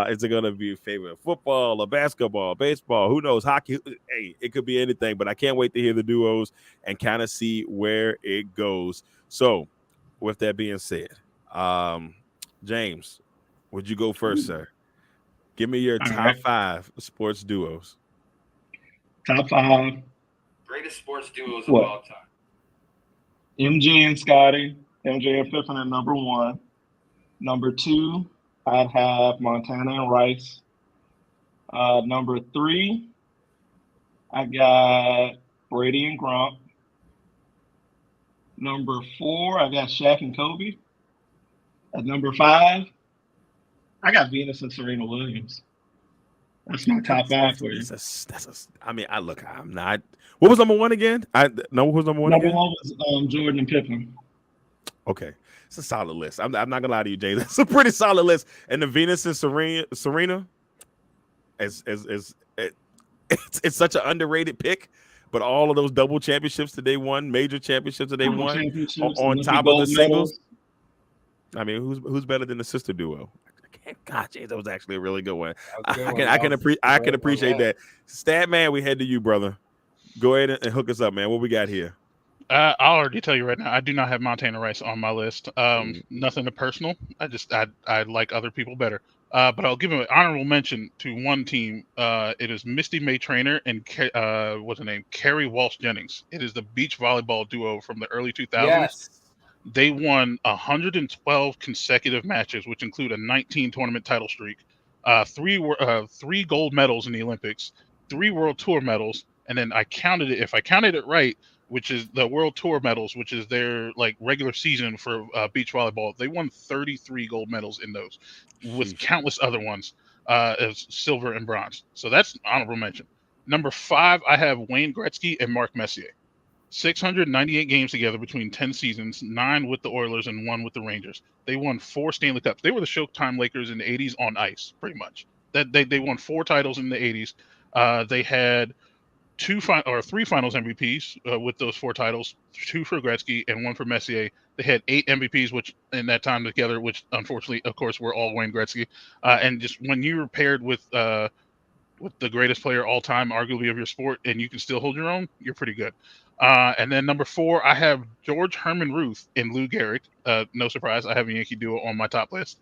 Is it going to be favorite football or basketball, baseball? Who knows? Hockey. Hey, it could be anything, but I can't wait to hear the duos and kind of see where it goes. So with that being said, James, would you go first, sir? Give me your All top right. 5 sports duos. Top 5. Greatest sports duos What? of all time. MJ and Scotty. MJ and Pippen at number 1. Number 2, I'd have Montana and Rice. Number 3, I got Brady and Gronk. Number 4, I got Shaq and Kobe. At number 5, I got Venus and Serena Williams. That's my top 5 for you. I'm not. What was number 1 again? What was number 1 Number again? 1 was Jordan and Pippen. Okay, it's a solid list. I'm not gonna lie to you, Jay. That's a pretty solid list. And the Venus and Serena, it's such an underrated pick. But all of those double championships that they won, major championships that they won, on top of the singles. I mean, who's better than the sister duo? God, James, that was actually a really good one. I can appreciate that. Stat man, we head to you, brother. Go ahead and hook us up, man. What we got here? I'll already tell you right now, I do not have Montana Rice on my list. Nothing personal. I like other people better. But I'll give him an honorable mention to one team. It is Misty May Trainer and what's her name? Carrie Walsh Jennings. It is the beach volleyball duo from the early 2000s. Yes. They won 112 consecutive matches, which include a 19 tournament title streak, 3 gold medals in the Olympics, 3 World Tour medals, and then if I counted it right, which is the World Tour medals, which is their like regular season for beach volleyball. They won 33 gold medals in those, with countless other ones as silver and bronze. So that's honorable mention. Number 5, I have Wayne Gretzky and Mark Messier. 698 games together between 10 seasons, 9 with the Oilers and 1 with the Rangers. They won 4 Stanley Cups. They were the Showtime Lakers in the 80s on ice, pretty much. They won 4 titles in the 80s. They had 3 finals MVPs with those 4 titles, 2 for Gretzky and 1 for Messier. They had 8 MVPs, which in that time together, which unfortunately, of course, were all Wayne Gretzky. And just when you were paired with the greatest player all time, arguably of your sport, and you can still hold your own, you're pretty good. And then number 4, I have George Herman Ruth and Lou Gehrig. No surprise, I have a Yankee duo on my top list.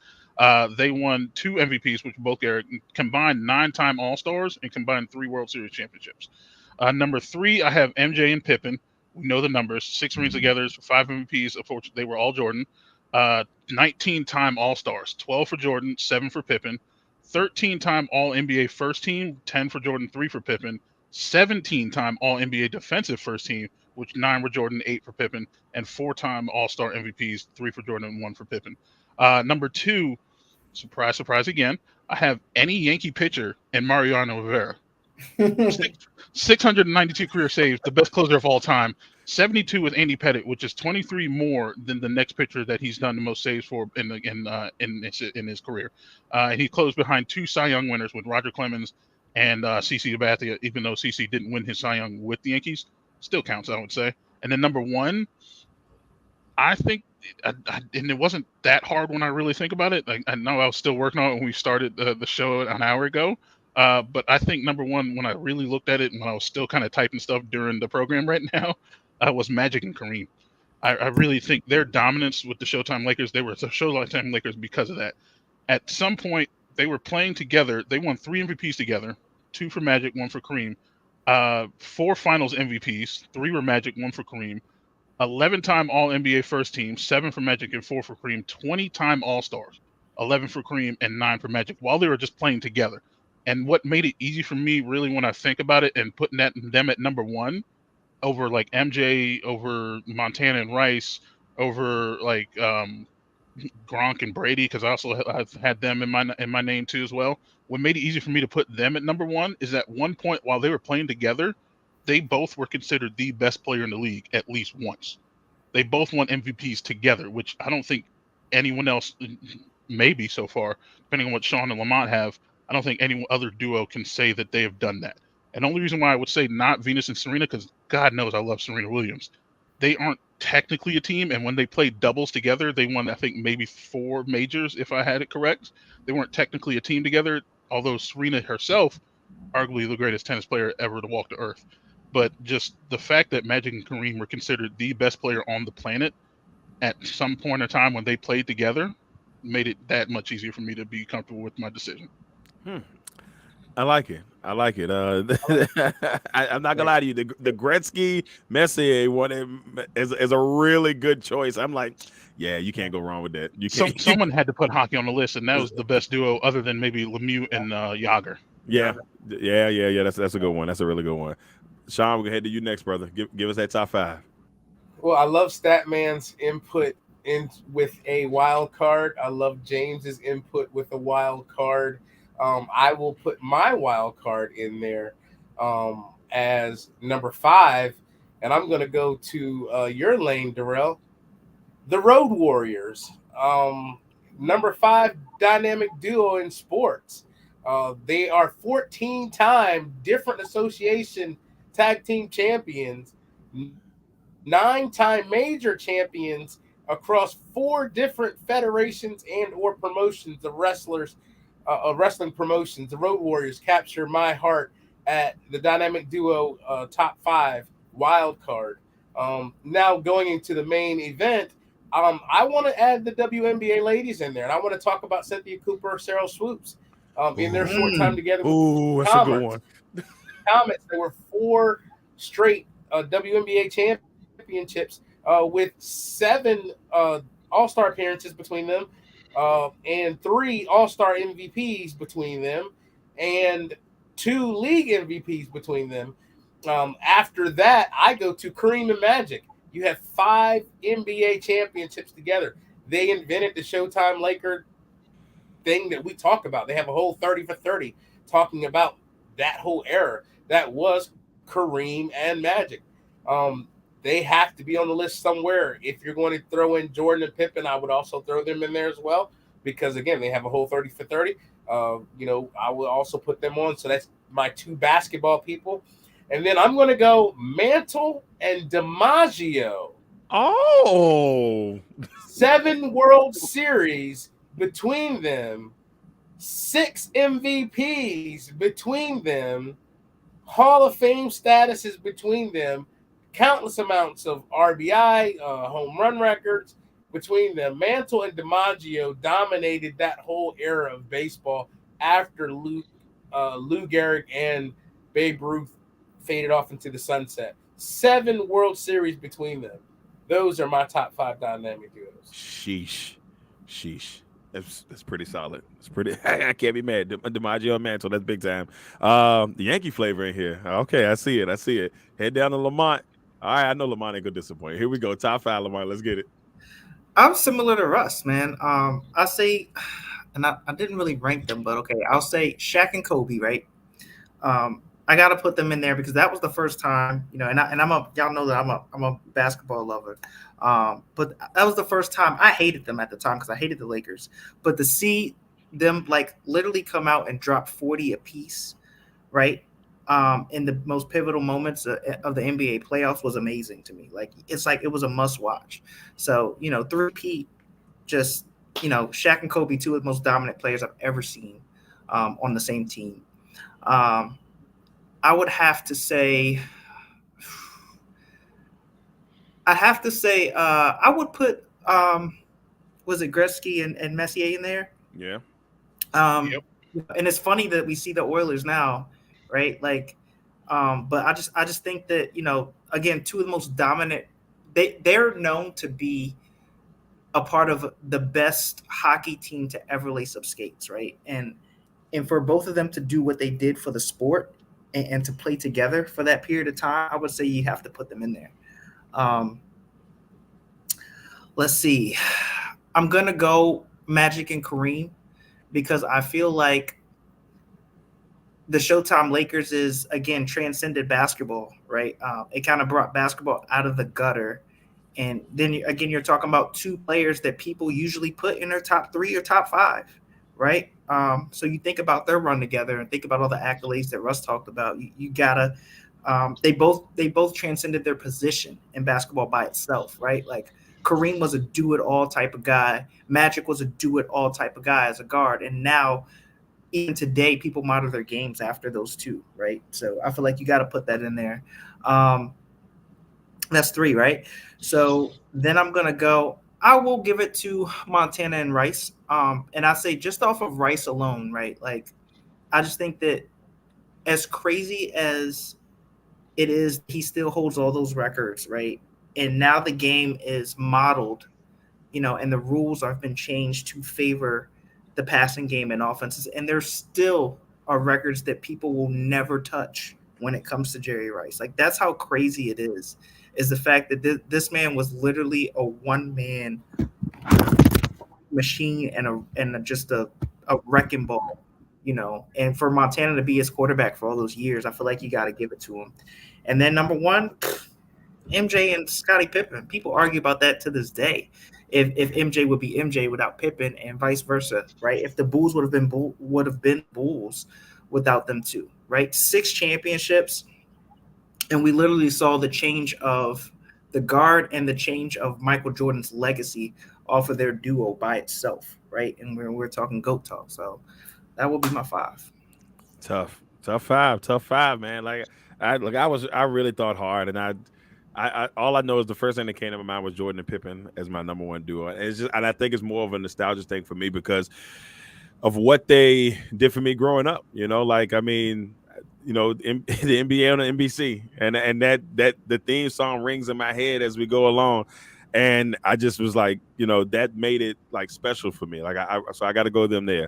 They won 2 MVPs, which both Gehrig, combined 9-time All-Stars and combined 3 World Series championships. Number 3, I have MJ and Pippen. We know the numbers: 6 rings together, 5 MVPs. Unfortunately, they were all Jordan. 19-time All-Stars, 12 for Jordan, 7 for Pippen. 13-time All-NBA First Team, 10 for Jordan, 3 for Pippen. 17-time All-NBA Defensive First Team, which 9 were Jordan, 8 for Pippen, and 4-time All-Star MVPs, 3 for Jordan and 1 for Pippen. Number 2, surprise, surprise again, I have any Yankee pitcher and Mariano Rivera. 692 career saves, the best closer of all time. 72 with Andy Pettitte, which is 23 more than the next pitcher that he's done the most saves for in his career. And he closed behind 2 Cy Young winners with Roger Clemens and CC Sabathia, even though CC didn't win his Cy Young with the Yankees, still counts, I would say. And then number one, I think, and it wasn't that hard when I really think about it. Like, I know I was still working on it when we started the show an hour ago. But I think number one, when I really looked at it and when I was still kind of typing stuff during the program right now, was Magic and Kareem. I really think their dominance with the Showtime Lakers, they were the Showtime Lakers because of that. At some point, they were playing together. They won 3 MVPs together, 2 for Magic, 1 for Kareem. 4 Finals MVPs, 3 were Magic, 1 for Kareem. 11-time All-NBA first team, 7 for Magic and 4 for Kareem. 20-time All-Stars, 11 for Kareem and 9 for Magic, while they were just playing together. And what made it easy for me, really, when I think about it, and putting them at number one over like MJ, over Montana and Rice, over like Gronk and Brady, because I've had them in my name too as well. What made it easy for me to put them at number one is at one point while they were playing together, they both were considered the best player in the league at least once. They both won MVPs together, which I don't think anyone else, maybe so far, depending on what Shawn and Lamonte have, I don't think any other duo can say that they have done that. And the only reason why I would say not Venus and Serena, because God knows I love Serena Williams, they aren't technically a team. And when they played doubles together, they won, I think, maybe 4 majors, if I had it correct. They weren't technically a team together, although Serena herself, arguably the greatest tennis player ever to walk the earth. But just the fact that Magic and Kareem were considered the best player on the planet at some point in time when they played together made it that much easier for me to be comfortable with my decision. I like it. I'm not gonna lie to you. The Gretzky Messier one is a really good choice. I'm like, yeah, you can't go wrong with that. You can't. Someone had to put hockey on the list, and that was the best duo other than maybe Lemieux and Yager. Yeah. That's a good one. That's a really good one. Shawn, we're gonna head to you next, brother. Give us that top 5. Well, I love Statman's input in with a wild card. I love James's input with a wild card. I will put my wild card in there as number 5, and I'm going to go to your lane, Darrell. The Road Warriors, number 5 dynamic duo in sports. They are 14-time different association tag team champions, 9-time major champions across 4 different federations and or promotions. The wrestling promotions, the Road Warriors, capture my heart at the dynamic duo top 5 wild card. Now going into the main event, I want to add the WNBA ladies in there, and I want to talk about Cynthia Cooper, Sarah Swoops in their short time together. Ooh, that's a good one. Comets, there were 4 straight WNBA championships with 7 All-Star appearances between them, and 3 All-Star MVPs between them, and 2 league MVPs between them. After that, I go to Kareem and Magic. You have 5 NBA championships together. They invented the Showtime Laker thing that we talk about. They have a whole 30 for 30 talking about that whole era. That was Kareem and Magic. They have to be on the list somewhere. If you're going to throw in Jordan and Pippen, I would also throw them in there as well, because again, they have a whole 30 for 30. I will also put them on. So that's my 2 basketball people. And then I'm going to go Mantle and DiMaggio. Oh, 7 World Series between them, 6 MVPs between them, Hall of Fame statuses between them, countless amounts of RBI, home run records between them. Mantle and DiMaggio dominated that whole era of baseball after Lou Gehrig and Babe Ruth faded off into the sunset. 7 World Series between them. Those are my top 5 dynamic duos. Sheesh. That's pretty solid. It's pretty. I can't be mad. DiMaggio and Mantle, that's big time. The Yankee flavor in here. Okay, I see it. Head down to Lamont. All right, I know Lamont ain't gonna disappoint. Here we go. Top 5, Lamont. Let's get it. I'm similar to Russ, man. I say, and I didn't really rank them, but okay, I'll say Shaq and Kobe, right? I got to put them in there because that was the first time, and y'all know that I'm a basketball lover. But that was the first time. I hated them at the time because I hated the Lakers. But to see them like literally come out and drop 40 apiece right? In the most pivotal moments of the NBA playoffs was amazing to me. Like it's like it was a must watch. So, you know, three-peat, just, you know, Shaq and Kobe, two of the most dominant players I've ever seen on the same team. I would have to say, I would put, was it Gretzky and Messier in there? Yeah. Yep. And it's funny that we see the Oilers now, right? Like, but I just think that, you know, again, two of the most dominant. They're known to be a part of the best hockey team to ever lace up skates, right? And for both of them to do what they did for the sport and to play together for that period of time, I would say you have to put them in there. Let's see. I'm gonna go Magic and Kareem because I feel like the Showtime Lakers is, again, transcended basketball, right? It kind of brought basketball out of the gutter. And then, again, you're talking about two players that people usually put in their top 3 or top 5, right? So you think about their run together and think about all the accolades that Russ talked about. You gotta, they both transcended their position in basketball by itself, right? Like Kareem was a do-it-all type of guy. Magic was a do-it-all type of guy as a guard. And now, even today, people model their games after those two, right? So I feel like you got to put that in there. That's 3, right? So then I'm going to go, I will give it to Montana and Rice. And I say just off of Rice alone, right? Like, I just think that as crazy as it is, he still holds all those records, right? And now the game is modeled, you know, and the rules have been changed to favor the passing game and offenses. And there still are records that people will never touch when it comes to Jerry Rice. Like, that's how crazy it is the fact that this man was literally a one-man machine and just a wrecking ball, you know. And for Montana to be his quarterback for all those years, I feel like you got to give it to him. And then number 1, MJ and Scottie Pippen. People argue about that to this day. If MJ would be MJ without Pippen and vice versa, right? If the Bulls would have been Bulls without them too, right? 6 championships, and we literally saw the change of the guard and the change of Michael Jordan's legacy off of their duo by itself, right? And we're talking GOAT talk, so that will be my 5. Tough 5, man. Like I really thought hard, and I all I know is the first thing that came to my mind was Jordan and Pippen as my number 1 duo. And it's just, and I think it's more of a nostalgia thing for me because of what they did for me growing up. You know, like, I mean, you know, the NBA on the NBC, and that the theme song rings in my head as we go along. And I just was like, you know, that made it like special for me. Like so I got to go them there.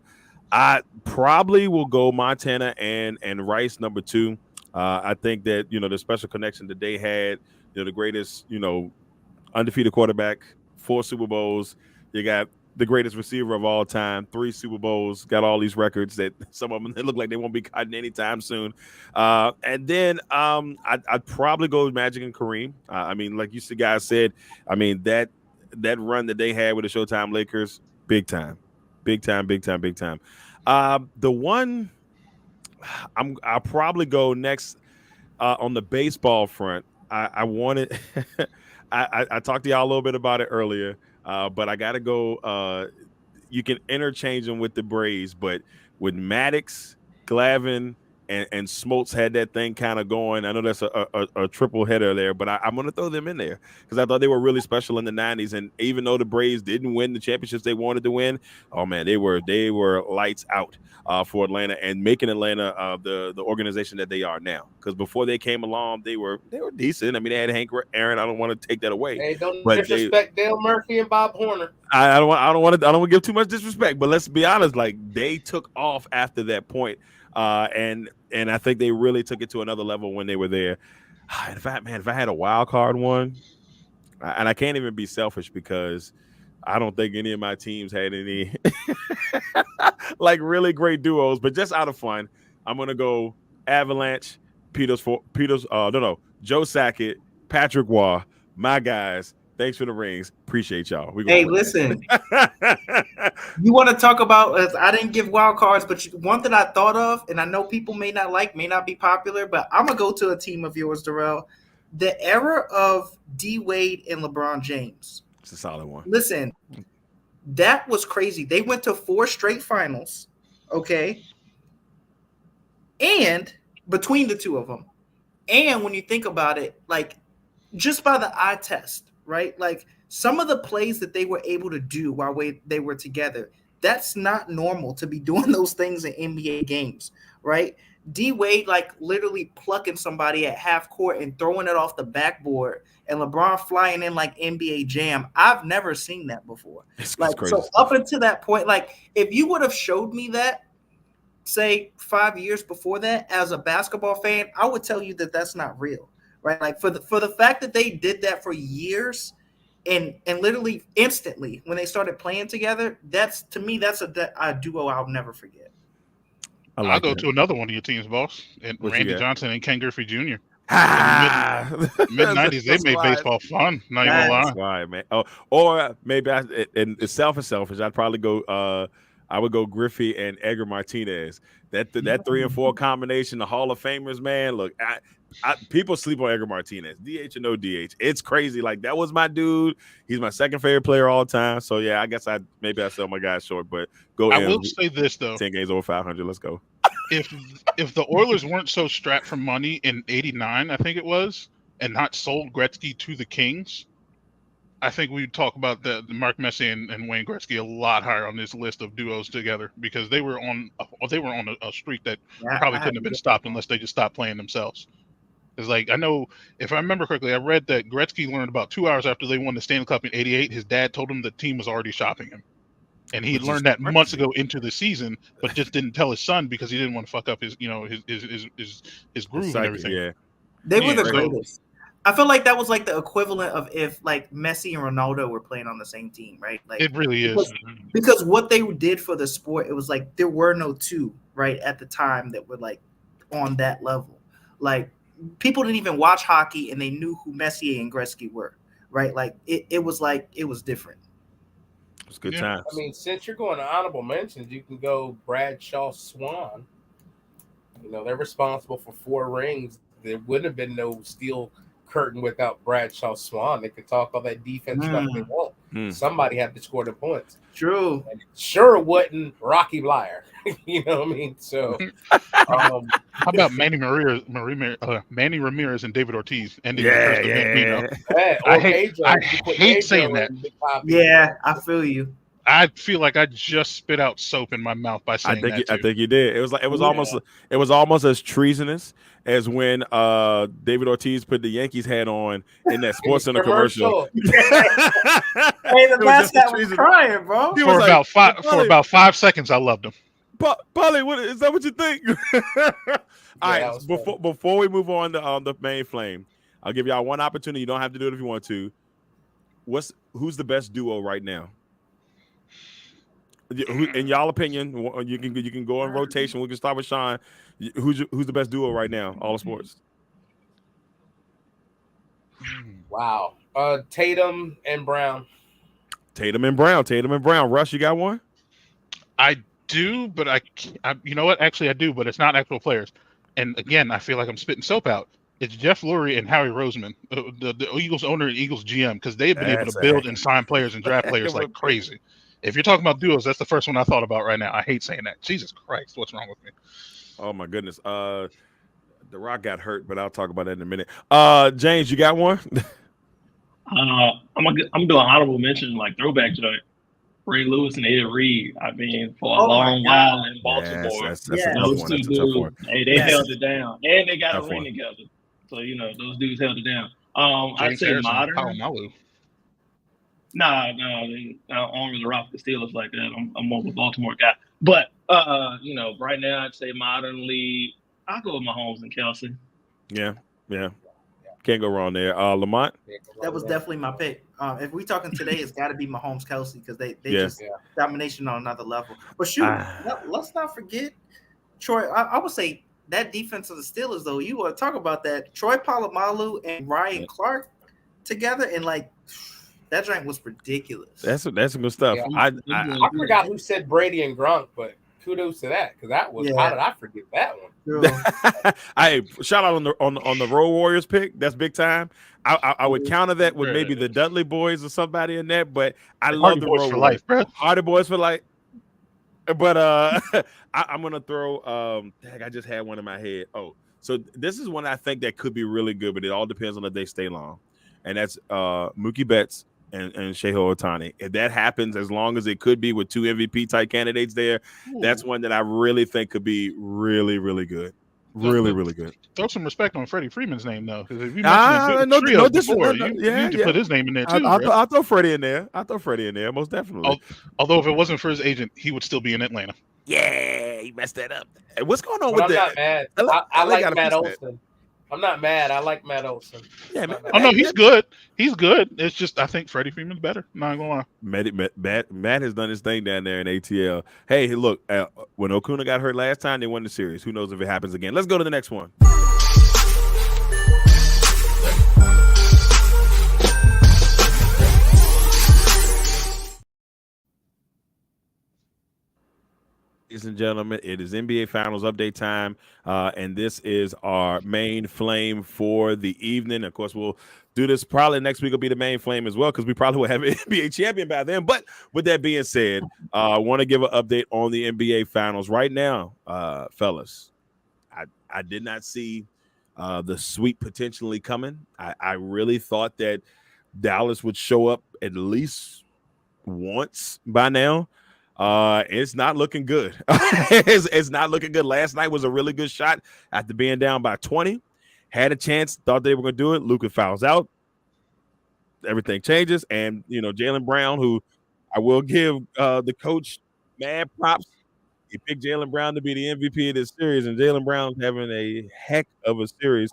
I probably will go Montana and Rice number 2. I think that, you know, the special connection that they had, you know, the greatest, you know, undefeated quarterback, 4 Super Bowls. You got the greatest receiver of all time, 3 Super Bowls, got all these records that some of them, they look like they won't be cutting anytime soon. And then I'd probably go with Magic and Kareem. I mean, like you guys said, I mean, that run that they had with the Showtime Lakers, big time. The one I'll probably go next on the baseball front. I wanted I talked to y'all a little bit about it earlier, but I got to go. You can interchange them with the Braves, but with Maddox, Glavine, and Smoltz had that thing kind of going. I know that's a triple header there, but I'm going to throw them in there because I thought they were really special in the 90s. And even though the Braves didn't win the championships they wanted to win, oh man, they were lights out for Atlanta and making Atlanta the organization that they are now. Because before they came along, they were decent. I mean, they had Hank Aaron. I don't want to take that away. Hey, don't disrespect Dale Murphy and Bob Horner. I don't want to give too much disrespect, but let's be honest. Like, they took off after that point. And I think they really took it to another level when they were there. If I had a wild card one, and I can't even be selfish because I don't think any of my teams had any like really great duos, but just out of fun, I'm gonna go Avalanche, Joe Sakic, Patrick Waugh, my guys, Thanks for the rings. Appreciate y'all. Hey, listen. You want to talk about? I didn't give wild cards, but one that I thought of, and I know people may not like, may not be popular, but I'm gonna go to a team of yours, Darrell. The era of D Wade and LeBron James. It's a solid one. Listen, that was crazy. They went to 4 straight finals. Okay, and between the two of them, and when you think about it, like just by the eye test, right? Like some of the plays that they were able to do while they were together, that's not normal to be doing those things in NBA games, right? D Wade like literally plucking somebody at half court and throwing it off the backboard, and LeBron flying in like NBA Jam. I've never seen that before. It's like crazy so stuff. up until that point, like if you would have showed me that, say 5 years before that, as a basketball fan, I would tell you that that's not real, right? Like for the fact that they did that for years. And literally instantly when they started playing together, that's to me that's a duo I'll never forget. I'll go to another one of your teams, boss. And Randy Johnson and Ken Griffey Jr. Mid 90s, they made baseball fun. Not even gonna lie. Right, man. Oh, or maybe it's selfish. I'd probably go. I would go Griffey and Edgar Martinez. That 3 and 4 combination, the Hall of Famers, man. Look, people sleep on Edgar Martinez, DH or no DH. It's crazy. Like that was my dude. He's my second favorite player all time. So yeah, I guess I sell my guy short, but go. I will say this though: 10 games over 500. Let's go. If the Oilers weren't so strapped for money in '89, I think it was, and not sold Gretzky to the Kings, I think we'd talk about the Mark Messier and Wayne Gretzky a lot higher on this list of duos together because they were on a streak that probably couldn't have been stopped unless they just stopped playing themselves. It's like, I know, if I remember correctly, I read that Gretzky learned about 2 hours after they won the Stanley Cup in '88. His dad told him the team was already shopping him. And he learned that months ago into the season, but just didn't tell his son because he didn't want to fuck up his groove and everything. Yeah. They were the greatest. I feel like that was like the equivalent of if like Messi and Ronaldo were playing on the same team, right? Like it really is. Because what they did for the sport, it was like there were no two, right, at the time that were like on that level. Like people didn't even watch hockey and they knew who Messier and Gretzky were, right? Like it was different. It was good times. I mean, since you're going to honorable mentions, you can go Bradshaw Swan. You know, they're responsible for 4 rings. There wouldn't have been no steel curtain without Bradshaw Swan. They could talk all that defense stuff they want. Somebody had to score the points. True. And it sure wasn't Rocky Blyer. You know what I mean? So how about Manny Ramirez and David Ortiz ending the curse of Bambino? I hate saying that. Yeah, I feel you. I feel like I just spit out soap in my mouth by saying that. I think you did. It was almost as treasonous as when David Ortiz put the Yankees hat on in that Sports Center commercial. Hey, the mascot was crying, bro. For about 5 seconds, I loved him. Polly, is that what you think? All right. Before we move on to the main flame, I'll give y'all one opportunity. You don't have to do it if you want to. Who's the best duo right now? In y'all opinion, you can go in rotation. We can start with Shawn. Who's the best duo right now? All of sports. Wow. Tatum and Brown. Tatum and Brown. Russ, you got one? I do, but I you know what? Actually, I do, but it's not actual players. And again, I feel like I'm spitting soap out. It's Jeff Lurie and Howie Roseman, the Eagles owner and Eagles GM, because they've been able to build and sign players and draft players like crazy. If you're talking about duos, that's the first one I thought about right now. I hate saying that. Jesus Christ, what's wrong with me? Oh my goodness. The Rock got hurt, but I'll talk about that in a minute. James, you got one? I'm doing honorable mention like throwback joint. Ray Lewis and Ed Reed. I mean, for a long while in Baltimore. That's a tough one. That's a tough one. Hey, they held it down, and they got a ring together. So those dudes held it down. I'd say modern. No, I don't really rock the Steelers like that. I'm more of a Baltimore guy. But right now I'd say modernly, I'll go with Mahomes and Kelsey. Yeah. Can't go wrong there. Lamont? That was definitely my pick. If we talking today, it's got to be Mahomes, Kelsey, because they just domination on another level. But shoot, let's not forget Troy. I would say that defense of the Steelers, though, you want to talk about that. Troy Polamalu and Ryan Clark together, and like That joint was ridiculous. That's some good stuff. Yeah. I I forgot who said Brady and Gronk, but kudos to that because that was how did I forget that one? Shout out on the Road Warriors pick. That's big time. I would counter that with maybe the Dudley Boys or somebody in that, but I love the Road for Warriors. life, bro. Hardy Boys for life. But I'm gonna throw. I just had one in my head. Oh, so this is one I think that could be really good, but it all depends on if they stay long, and that's Mookie Betts and Shohei Ohtani. If that happens, as long as it could be with 2 MVP type candidates there, that's one that I really think could be really, really good. Really good. Throw some respect on Freddie Freeman's name, though, because if you mentioned trio before, you need to put his name in there too. I'll throw Freddie in there. Most definitely. Although if it wasn't for his agent, he would still be in Atlanta. Yeah, he messed that up. Hey, what's going on But with I'm that? not mad. I like Matt Olson. I'm not mad. I like Matt Olson. Yeah, man. Oh no, he's good. He's good. It's just I think Freddie Freeman's better. Not gonna lie. Matt has done his thing down there in ATL. Hey, look, when Okuna got hurt last time, they won the series. Who knows if it happens again? Let's go to the next one. Ladies and gentlemen, it is NBA Finals update time, and this is our main flame for the evening. Of course, we'll do this probably next week will be the main flame as well because we probably will have an NBA champion by then. But with that being said, I want to give an update on the NBA Finals right now, fellas. I did not see the sweep potentially coming. I really thought that Dallas would show up at least once by now. It's not looking good. It's not looking good. Last night was a really good shot after being down by 20. Had a chance, thought they were going to do it. Luka fouls out. Everything changes. And, Jaylen Brown, who I will give the coach mad props. He picked Jaylen Brown to be the MVP of this series, and Jaylen Brown's having a heck of a series.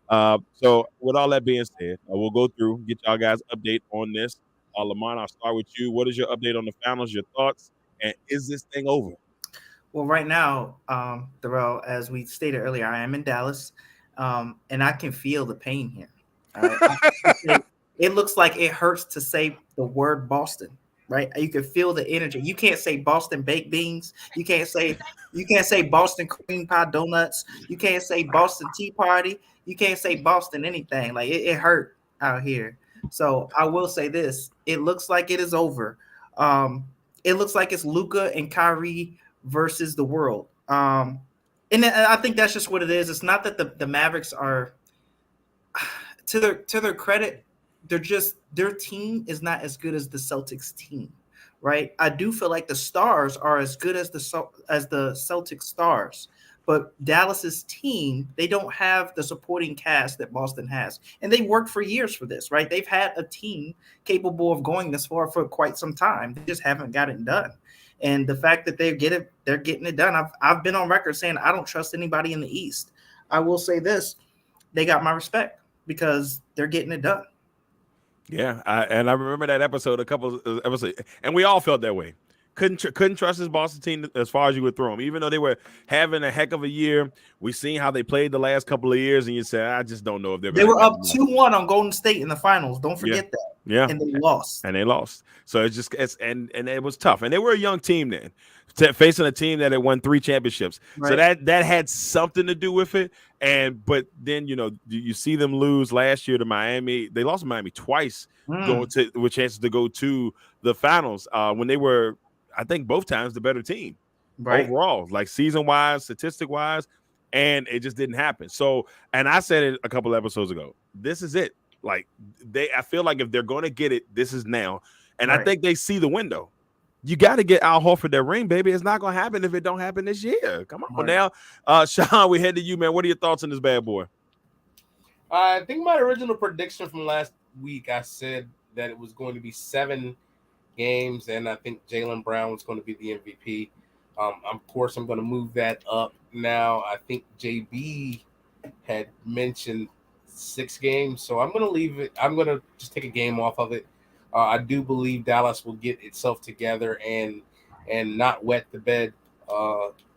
So with all that being said, we'll go through, get y'all guys update on this. Lamont, I'll start with you. What is your update on the finals, your thoughts? And is this thing over? Well, right now, Darrell, as we stated earlier, I am in Dallas, and I can feel the pain here. It looks like it hurts to say the word Boston, right? You can feel the energy. You can't say Boston baked beans. You can't say Boston cream pie donuts. You can't say Boston Tea Party. You can't say Boston anything. Like it hurt out here. So I will say this: it looks like it is over. It looks like it's Luka and Kyrie versus the world. And I think that's just what it is. It's not that the Mavericks are, to their credit, their team is not as good as the Celtics team, right? I do feel like the Stars are as good as the Celtics Stars. But Dallas's team, they don't have the supporting cast that Boston has. And they worked for years for this, right? They've had a team capable of going this far for quite some time. They just haven't got it done. And the fact that they're getting it done, I've been on record saying I don't trust anybody in the East. I will say this, they got my respect because they're getting it done. Yeah, I remember that episode, a couple of episodes, and we all felt that way. Couldn't trust this Boston team as far as you would throw them, even though they were having a heck of a year. We seen how they played the last couple of years, and you said, I just don't know if they were up 2-1 on Golden State in the finals. Don't forget that. Yeah, and they lost. So and it was tough, and they were a young team then, facing a team that had won 3 championships. Right. So that had something to do with it. But then you see them lose last year to Miami. They lost to Miami twice, with chances to go to the finals when they were, I think, both times the better team overall, like season-wise, statistic-wise, and it just didn't happen. So, and I said it a couple episodes ago, this is it. Like, I feel like if they're going to get it, this is now. And I think they see the window. You got to get Al Horford that ring, baby. It's not going to happen if it don't happen this year. Come on now. Shawn, we head to you, man. What are your thoughts on this bad boy? I think my original prediction from last week, I said that it was going to be 7 games, and I think Jaylen Brown was going to be the MVP. Of course, I'm going to move that up now. I think JB had mentioned 6 games, so I'm going to leave it. I'm going to just take a game off of it. I do believe Dallas will get itself together and not wet the bed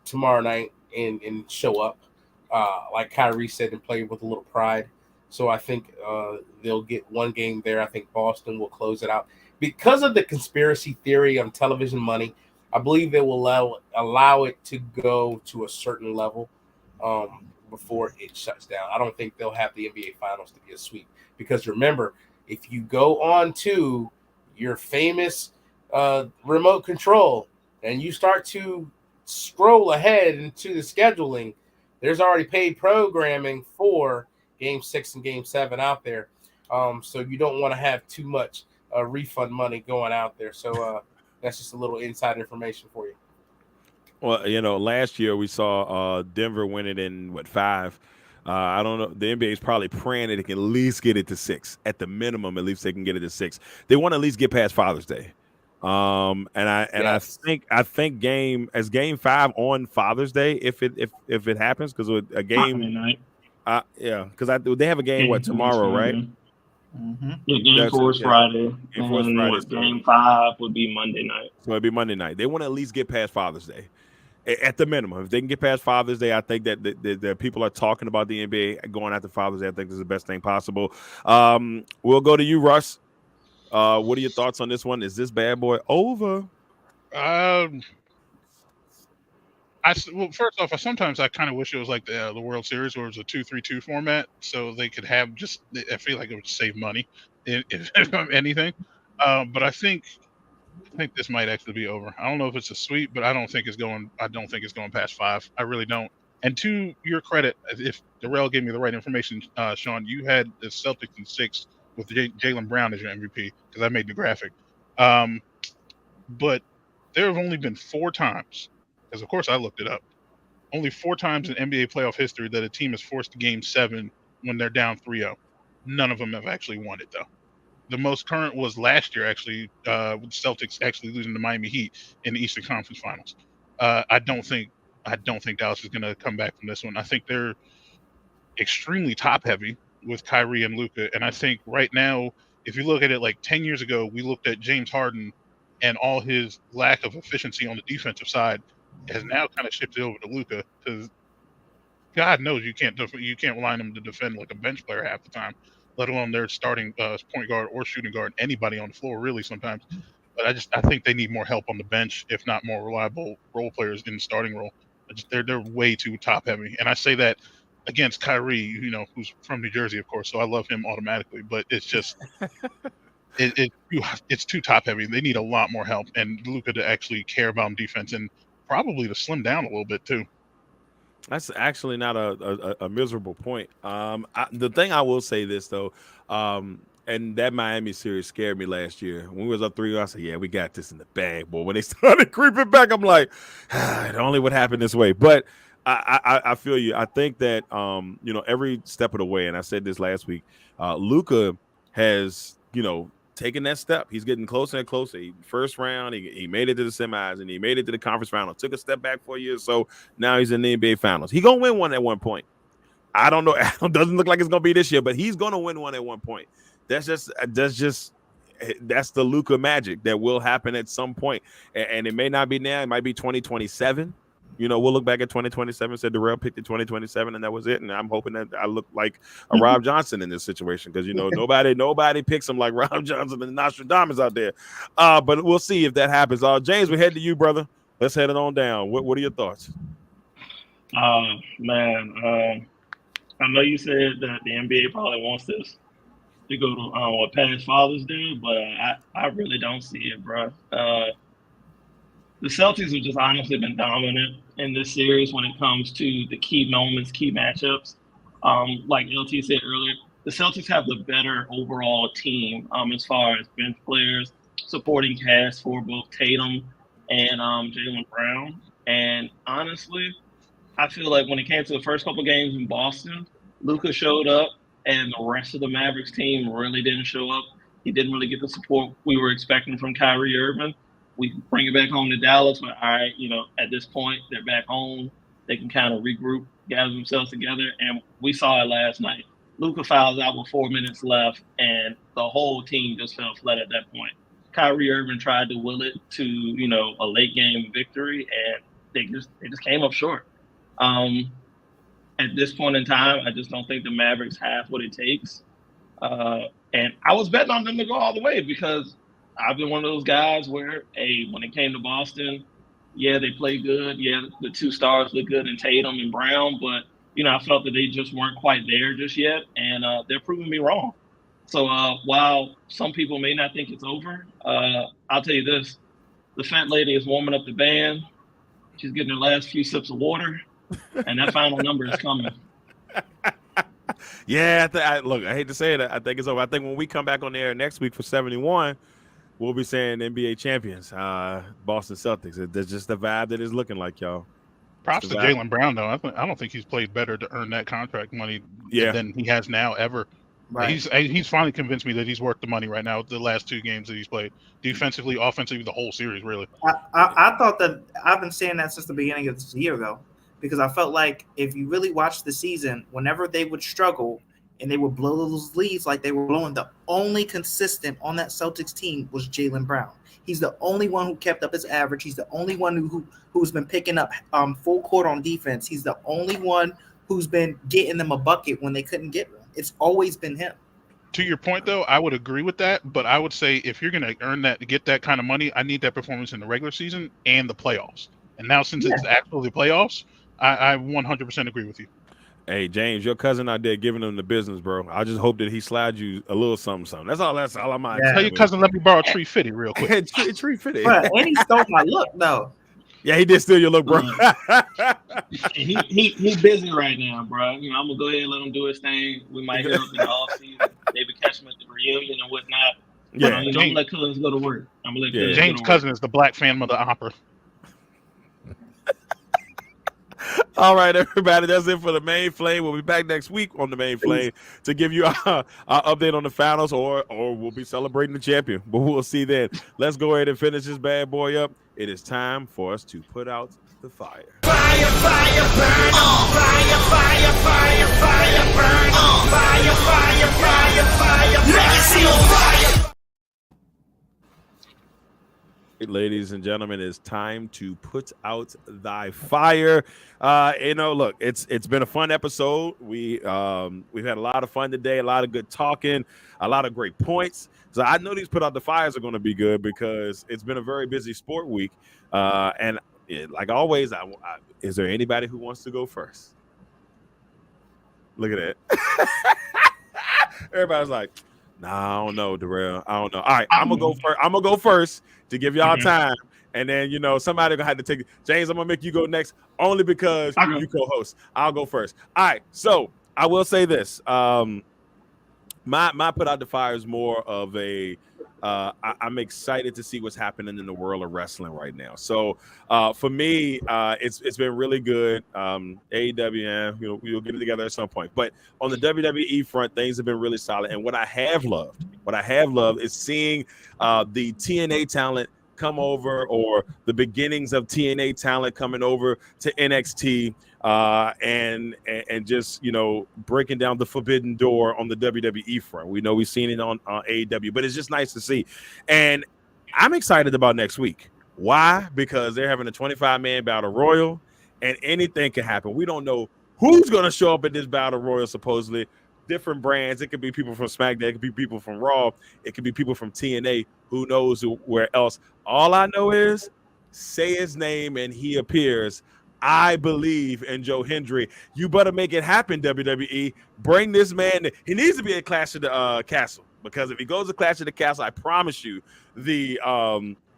tomorrow night and show up, like Kyrie said, and play with a little pride. So I think they'll get one game there. I think Boston will close it out. Because of the conspiracy theory on television money, I believe they will allow it to go to a certain level before it shuts down. I don't think they'll have the NBA Finals to be a sweep. Because remember, if you go on to your famous remote control and you start to scroll ahead into the scheduling, there's already paid programming for Game 6 and Game 7 out there. So you don't want to have too much refund money going out there. So that's just a little inside information for you. Well, last year we saw Denver win it in 5. I don't know. The NBA is probably praying that they can at least get it to 6. At the minimum, at least they can get it to 6. They want to at least get past Father's Day. I think game 5 on Father's Day if it happens, because a game night. because they have a game tomorrow, right? Mm-hmm. Yeah, game 4 is Friday. Game 4 is Friday. Game 5 would be Monday night. So it'd be Monday night. They want to at least get past Father's Day. At the minimum, if they can get past Father's Day, I think that the people are talking about the NBA going after Father's Day. I think this is the best thing possible. We'll go to you, Russ. What are your thoughts on this one? Is this bad boy over? First off, sometimes I kind of wish it was like the World Series, where it was a 2-3-2 format, so they could have I feel like it would save money, if anything. But I think this might actually be over. I don't know if it's a sweep, but I don't think it's going past 5. I really don't. And to your credit, if Darrell gave me the right information, Shawn, you had the Celtics in 6 with Jaylen Brown as your MVP, because I made the graphic. But there have only been 4 times, because of course I looked it up, only 4 times in NBA playoff history that a team is forced to Game 7 when they're down 3-0. None of them have actually won it, though. The most current was last year, actually, with the Celtics actually losing to Miami Heat in the Eastern Conference Finals. I don't think Dallas is going to come back from this one. I think they're extremely top heavy with Kyrie and Luka, and I think right now, if you look at it like 10 years ago, we looked at James Harden and all his lack of efficiency on the defensive side has now kind of shifted over to Luka, because God knows you can't rely on him to defend like a bench player half the time, let alone their starting point guard or shooting guard, anybody on the floor really sometimes. But I think they need more help on the bench, if not more reliable role players in the starting role. They're way too top heavy, and I say that against Kyrie, who's from New Jersey, of course, so I love him automatically. But it's just it's too top heavy. They need a lot more help, and Luka to actually care about defense, and probably to slim down a little bit too. That's actually not a miserable point. The thing I will say this though, and that Miami series scared me last year. When we was up 3-0, I said, "Yeah, we got this in the bag." Boy, when they started creeping back, I'm like, "It only would happen this way." But I feel you. I think that every step of the way, and I said this last week, Luka has taking that step. He's getting closer and closer. First round, he made it to the semis, and he made it to the conference final. Took a step back for a year, so now he's in the NBA Finals. He's gonna win one at one point. I don't know. It doesn't look like it's gonna be this year, but he's gonna win one at one point. That's the Luka magic that will happen at some point, and it may not be now. It might be 2027. We'll look back at 2027. Said Darrell picked it 2027, and that was it. And I'm hoping that I look like a Rob Johnson in this situation, because nobody picks him like Rob Johnson and Nostradamus out there. But we'll see if that happens. James, we head to you, brother. Let's head it on down. What are your thoughts? Man, I know you said that the NBA probably wants this to go to past Father's Day, but I really don't see it, bro. The Celtics have just honestly been dominant in this series when it comes to the key moments, key matchups. Like LT said earlier, the Celtics have the better overall team as far as bench players, supporting cast for both Tatum and Jaylen Brown. And honestly, I feel like when it came to the first couple games in Boston, Luka showed up, and the rest of the Mavericks team really didn't show up. He didn't really get the support we were expecting from Kyrie Irving. We bring it back home to Dallas, but all right, at this point, they're back home. They can kind of regroup, gather themselves together, and we saw it last night. Luka fouls out with 4 minutes left, and the whole team just fell flat at that point. Kyrie Irving tried to will it to, a late game victory, and they just came up short. And at this point in time, I just don't think the Mavericks have what it takes. And I was betting on them to go all the way because I've been one of those guys where, hey, when it came to Boston, yeah, they played good. Yeah, the two stars look good in Tatum and Brown, but I felt that they just weren't quite there just yet, and they're proving me wrong. So while some people may not think it's over, I'll tell you this: the fat lady is warming up the band. She's getting her last few sips of water, and that final number is coming. Yeah, look, I hate to say it. I think it's over. I think when we come back on the air next week for 71, we'll be saying NBA champions, Boston Celtics. That's just the vibe that is looking like, y'all. Props to Jaylen Brown, though. I don't think he's played better to earn that contract money than he has now ever. Right. He's finally convinced me that he's worth the money right now. The last 2 games that he's played, defensively, offensively, the whole series, really. I thought that I've been saying that since the beginning of this year, though, because I felt like if you really watched the season, whenever they would struggle and they would blow those leads like they were blowing, the only consistent on that Celtics team was Jaylen Brown. He's the only one who kept up his average. He's the only one who's been picking up full court on defense. He's the only one who's been getting them a bucket when they couldn't get one. It's always been him. To your point, though, I would agree with that, but I would say if you're going to earn that, get that kind of money, I need that performance in the regular season and the playoffs. And now since it's actually playoffs, I 100% agree with you. Hey, James, your cousin out there giving him the business, bro. I just hope that he slides you a little something. That's all I'm on. Tell your cousin, let me borrow Tree Fitty real quick. Tree Fitty. Right, and he stole my look, though. Yeah, he did steal your look, bro. He's busy right now, bro. I'm gonna go ahead and let him do his thing. We might hit up in the off season, maybe catch him at the reunion and whatnot. Yeah, I'm gonna let cousins go to work. James' cousin is the Black Phantom of the Opera. All right, everybody, that's it for the Main Flame. We'll be back next week on the Main Flame to give you our update on the finals, or we'll be celebrating the champion. But we'll see then. Let's go ahead and finish this bad boy up. It is time for us to put out the fire. Fire, fire, burn on. Fire, fire, fire, fire, burn on. Fire, fire, fire, fire, legacy on fire. Ladies and gentlemen, it's time to put out thy fire. Look, it's been a fun episode. We've had a lot of fun today, a lot of good talking, a lot of great points. So I know these put out the fires are going to be good because it's been a very busy sport week. And like always, is there anybody who wants to go first? Look at that. Everybody's like, nah, I don't know, Darrell. I don't know. All right, I'm gonna go first. I'm gonna go first to give y'all time, and then somebody gonna have to take it. James, I'm gonna make you go next only because you co-host. I'll go first. All right, so I will say this. My put out the fire is more of a. I'm excited to see what's happening in the world of wrestling right now. So for me, it's been really good. AEW, we'll get it together at some point. But on the WWE front, things have been really solid. And what I have loved is seeing the TNA talent come over, or the beginnings of TNA talent coming over to NXT. And just breaking down the forbidden door on the WWE front. We've seen it on AEW, but it's just nice to see. And I'm excited about next week. Why? Because they're having a 25-man battle royal, and anything can happen. We don't know who's going to show up at this battle royal. Supposedly, different brands. It could be people from SmackDown. It could be people from Raw. It could be people from TNA. Who knows where else? All I know is say his name and he appears. I believe in Joe Hendry. You better make it happen, WWE. Bring this man. He needs to be at Clash of the Castle, because if he goes to Clash of the Castle, I promise you, the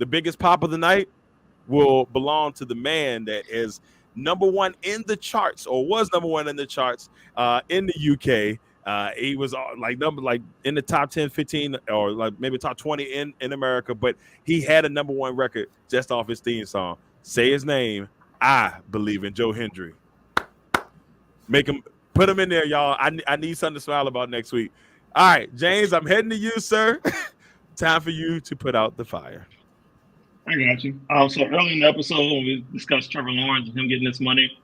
biggest pop of the night will belong to the man that is number one in the charts, or was number one in the charts in the UK. He was in the top 10, 15, or like maybe top 20 in America, but he had a number one record just off his theme song. Say his name. I believe in Joe Hendry. Put him in there, y'all. I need something to smile about next week. All right, James, I'm heading to you, sir. Time for you to put out the fire. I got you. So early in the episode, when we discussed Trevor Lawrence and him getting this money,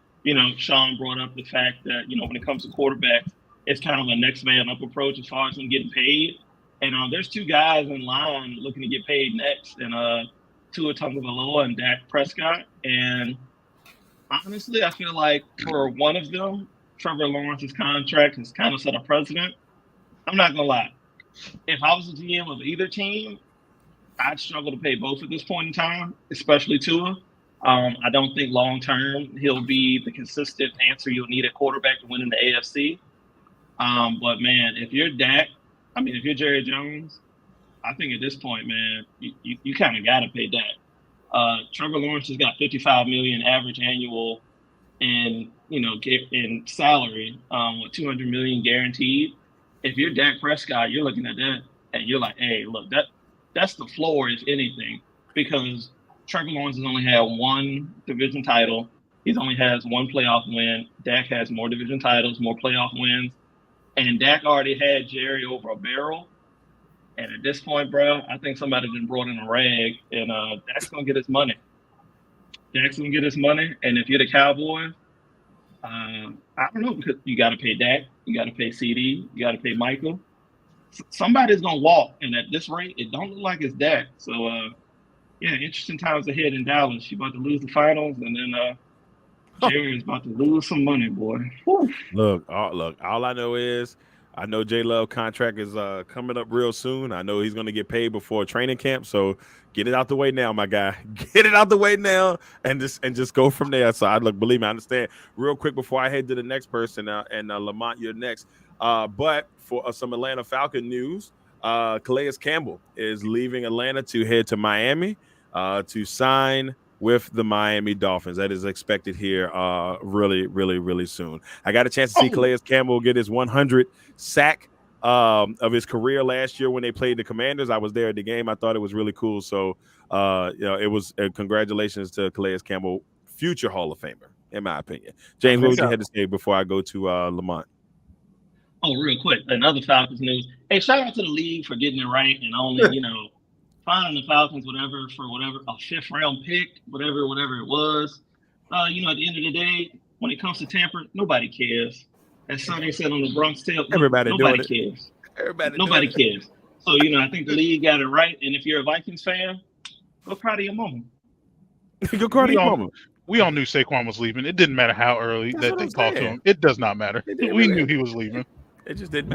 Shawn brought up the fact that, when it comes to quarterbacks, it's kind of a next man up approach as far as him getting paid. And there's 2 guys in line looking to get paid next, and Tua Tagovailoa and Dak Prescott. And honestly, I feel like for one of them, Trevor Lawrence's contract has kind of set a precedent. I'm not gonna lie. If I was the GM of either team, I'd struggle to pay both at this point in time, especially Tua. I don't think long term he'll be the consistent answer you'll need at quarterback to win in the AFC. But man, if you're Dak, if you're Jerry Jones, I think at this point, man, you kind of got to pay Dak. Trevor Lawrence has got $55 million average annual in salary, with $200 million guaranteed. If you're Dak Prescott, you're looking at that and you're like, hey, look, that's the floor, if anything, because Trevor Lawrence has only had one division title. He only has one playoff win. Dak has more division titles, more playoff wins. And Dak already had Jerry over a barrel. And at this point, bro, I think somebody been brought in a rag, and Dak's going to get his money. Dak's going to get his money. And if you're the Cowboys, I don't know, because you got to pay Dak, you got to pay CD, you got to pay Michael. Somebody's going to walk. And at this rate, it don't look like it's Dak. So, interesting times ahead in Dallas. You're about to lose the finals, and then Jerry is about to lose some money, boy. Whew. Look, all I know is I know J Love contract is coming up real soon. I know he's going to get paid before training camp, so get it out the way now, my guy. Get it out the way now, and just go from there. So believe me, I understand. Real quick before I head to the next person, and Lamonte, you're next. But for some Atlanta Falcon news, Calais Campbell is leaving Atlanta to head to Miami to sign with the Miami Dolphins. That is expected here really, really, really soon. I got a chance to see Calais Campbell get his 100 sack of his career last year when they played the Commanders. I was there at the game. I thought it was really cool. So, it was congratulations to Calais Campbell, future Hall of Famer, in my opinion. James, what would you have to say before I go to Lamont? Oh, real quick, another Falcons news. Hey, shout out to the league for getting it right and only, finding the Falcons, a fifth round pick, whatever it was. At the end of the day, when it comes to Tampa, nobody cares. As Sonny said on the Bronx Tale, nobody cares. Nobody cares. So, I think the league got it right. And if you're a Vikings fan, go cry to your mama. Go cry to your mama. We all knew Saquon was leaving. It didn't matter how early that they talked to him. It does not matter. We knew he was leaving. It just didn't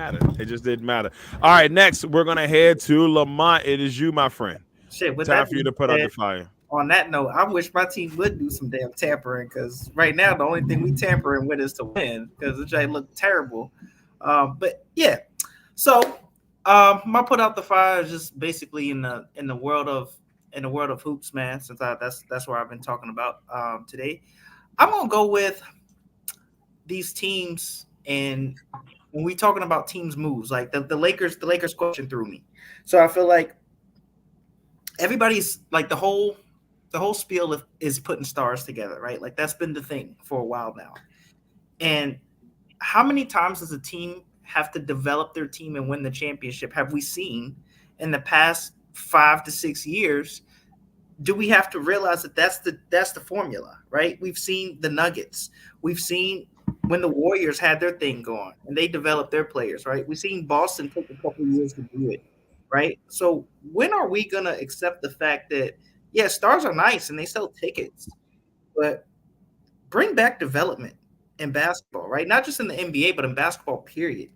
matter. All right, next we're gonna head to Lamont. It is you, my friend. Shit, with time for you to put out the fire. On that note, I wish my team would do some damn tampering, because right now the only thing we tampering with is to win, because it just look terrible. But yeah, so my put out the fire is just basically in the world of hoops, man. Since that's where I've been talking about today, I'm gonna go with these teams. And when we talking about teams moves, like the Lakers question threw me. So I feel like everybody's like the whole spiel is putting stars together, right? Like that's been the thing for a while now. And how many times does a team have to develop their team and win the championship have we seen in the past 5 to 6 years? Do we have to realize that that's the formula, right? We've seen the Nuggets. We've seen when the Warriors had their thing going and they developed their players, right? We've seen Boston take a couple of years to do it, right? So when are we going to accept the fact that, yeah, stars are nice and they sell tickets, but bring back development in basketball, right? Not just in the NBA, but in basketball, period.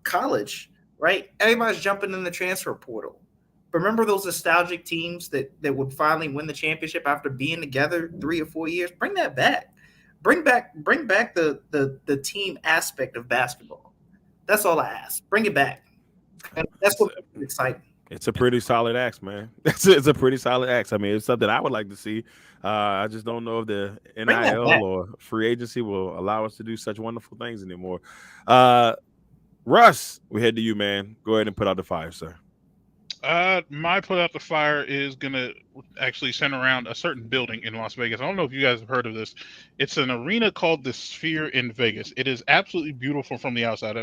College, right? Everybody's jumping in the transfer portal. Remember those nostalgic teams that would finally win the championship after being together 3 or 4 years? Bring that back. Bring back the team aspect of basketball. That's all I ask. Bring it back. That's what makes it exciting. It's a pretty solid axe, man. It's a pretty solid axe. I mean, it's something I would like to see. I just don't know if the NIL or free agency will allow us to do such wonderful things anymore. Russ, we head to you, man. Go ahead and put out the fire, sir. My put out the fire is going to actually center around a certain building in Las Vegas. I don't know if you guys have heard of this. It's an arena called the Sphere in Vegas. It is absolutely beautiful from the outside.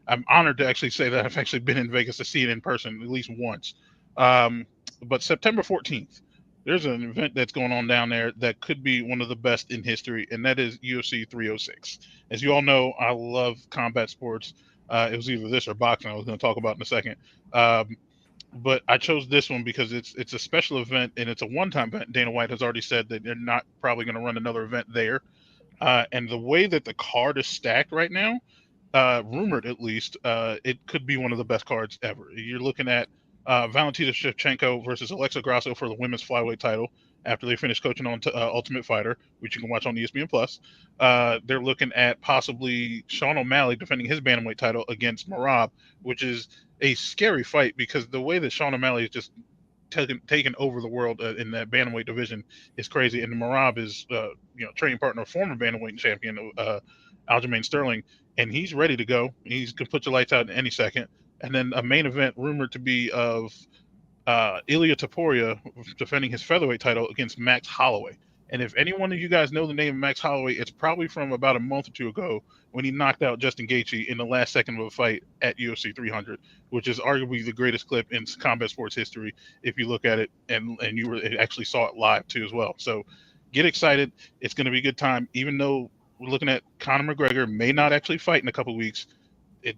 I'm honored to actually say that I've actually been in Vegas to see it in person at least once. But September 14th, there's an event that's going on down there that could be one of the best in history, and that is UFC 306. As you all know, I love combat sports. It was either this or boxing I was going to talk about in a second. But I chose this one because it's a special event and it's a one-time event. Dana White has already said that they're not probably going to run another event there. And the way that the card is stacked right now, rumored at least, it could be one of the best cards ever. You're looking at Valentina Shevchenko versus Alexa Grasso for the women's flyweight title after they finish coaching on Ultimate Fighter, which you can watch on ESPN Plus. They're looking at possibly Shawn O'Malley defending his bantamweight title against Merab, which is a scary fight because the way that Shawn O'Malley is just taken over the world in that bantamweight division is crazy. And Merab is, training partner, former bantamweight champion Aljamain Sterling, and he's ready to go. He's gonna put your lights out in any second. And then a main event rumored to be of Ilia Topuria defending his featherweight title against Max Holloway. And if any one of you guys know the name of Max Holloway, it's probably from about a month or two ago when he knocked out Justin Gaethje in the last second of a fight at UFC 300, which is arguably the greatest clip in combat sports history if you look at it, and you actually saw it live too as well. So get excited. It's going to be a good time. Even though we're looking at Conor McGregor may not actually fight in a couple of weeks,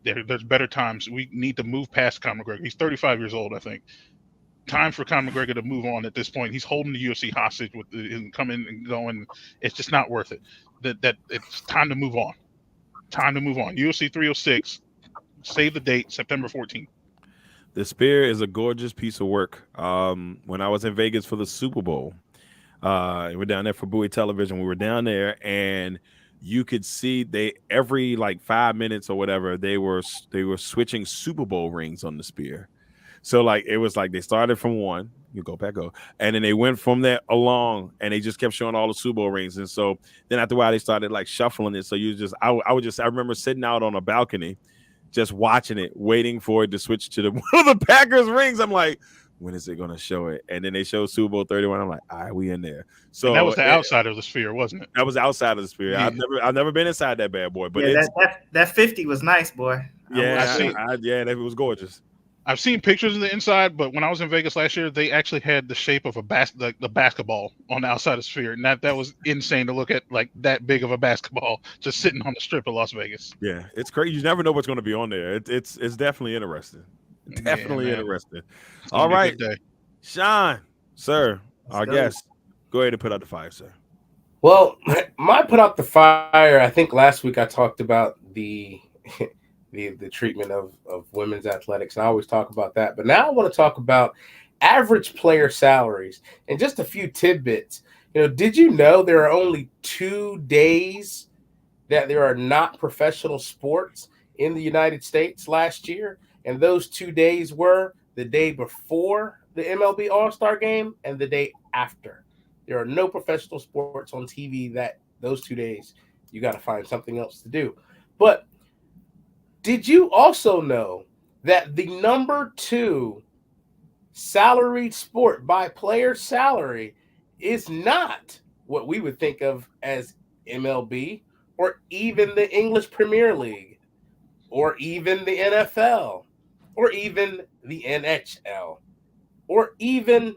there's better times. We need to move past Conor McGregor. He's 35 years old, I think. Time for Conor McGregor to move on at this point. He's holding the UFC hostage with him coming and going. It's just not worth it. That it's time to move on. Time to move on. UFC 306. Save the date, September 14th. The spear is a gorgeous piece of work. When I was in Vegas for the Super Bowl, we're down there for Bowie Television. We were down there, and you could see every like 5 minutes or whatever they were switching Super Bowl rings on the spear. So like it was like they started from one, and then they went from there along, and they just kept showing all the Super Bowl rings. And so then after a while they started like shuffling it. So I remember sitting out on a balcony, just watching it, waiting for it to switch to one of the Packers rings. I'm like, when is it going to show it? And then they showed Super Bowl 31. I'm like, all right, we in there. So and that was the outside of the sphere, wasn't it? That was outside of the sphere. Yeah. I've never been inside that bad boy, but yeah, that 50 was nice, boy. It was gorgeous. I've seen pictures of the inside, but when I was in Vegas last year, they actually had the shape of the basketball on the outside of the sphere, and that was insane to look at, like that big of a basketball just sitting on the strip of Las Vegas. Yeah, it's crazy. You never know what's going to be on there. It's definitely interesting. Definitely interesting. All right, Shawn, sir, our guest, go ahead and put out the fire, sir. Well, my put out the fire. I think last week I talked about the treatment of women's athletics, and I always talk about that. But now I want to talk about average player salaries and just a few tidbits. Did you know there are only 2 days that there are not professional sports in the United States last year? And those 2 days were the day before the MLB All-Star Game and the day after. There are no professional sports on TV those 2 days. You got to find something else to do. But did you also know that the number 2 salaried sport by player salary is not what we would think of as MLB or even the English Premier League or even the NFL or even the NHL or even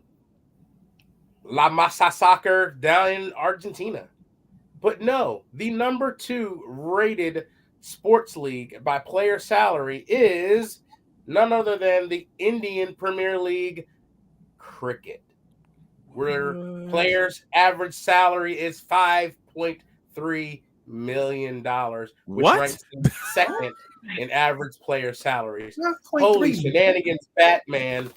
La Masa Soccer down in Argentina? But no, the number 2 rated sports league by player salary is none other than the Indian Premier League cricket, where players' average salary is $5.3 million, which ranks second in average player salaries. Holy shenanigans, Batman.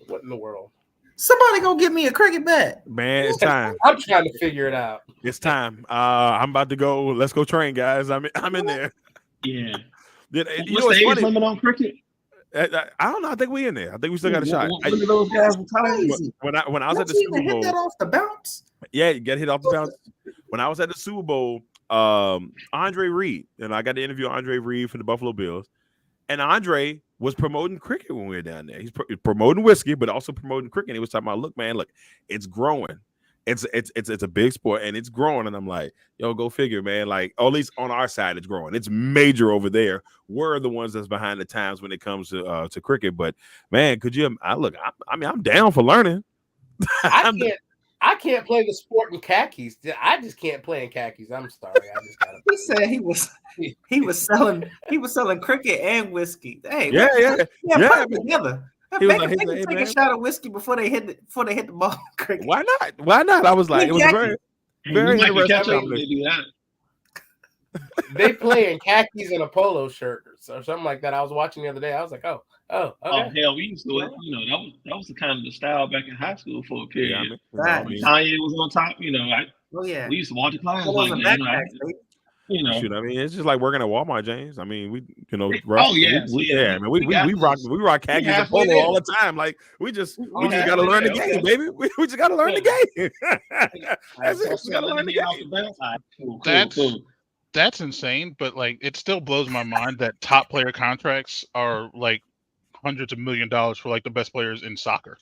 What in the world? Somebody go get me a cricket bat. Man, it's time. I'm trying to figure it out. It's time. I'm about to go. Let's go train, guys. I'm in there. Yeah. What's the age limit on cricket? I don't know. I think we in there. I think we still got a shot. Look at those guys crazy. When I was at the Super Bowl, hit that off the bounce. Yeah, you get hit off the bounce. When I was at the Super Bowl, Andre Reed, and I got to interview Andre Reed for the Buffalo Bills, and Andre was promoting cricket when we were down there. He's promoting whiskey, but also promoting cricket. He was talking about, look, it's growing. It's a big sport and it's growing. And I'm like, yo, go figure, man. Like, at least on our side, it's growing. It's major over there. We're the ones that's behind the times when it comes to cricket. But man, I'm down for learning. I can't play the sport in khakis. I just can't play in khakis. I'm sorry. I just gotta. He said he was selling cricket and whiskey. Hey, yeah. Put it together. Take a shot of whiskey before they hit the ball. Cricket. Why not? I was like, it was very. Very Like you catch interesting up, they combination. do that. They play in khakis and a polo shirt or something like that. I was watching the other day. I was like, oh, okay. Oh hell, we used to it. That was the kind of the style back in high school for a period. Yeah, I mean, Right. I mean, Kanye was on top. Oh yeah. We used to walk the class Polos like and that. backpacks, baby. shoot, I mean, it's just like working at Walmart, James. I mean, we, Oh, yeah. I mean, we rock khakis and halfway polo there. all the time. Like we just We got to learn the halfway game, there, baby. We just got to learn the game. That's it. We got to learn the game. Cool. That's insane, but like it still blows my mind that top player contracts are like hundreds of $1 million for like the best players in soccer.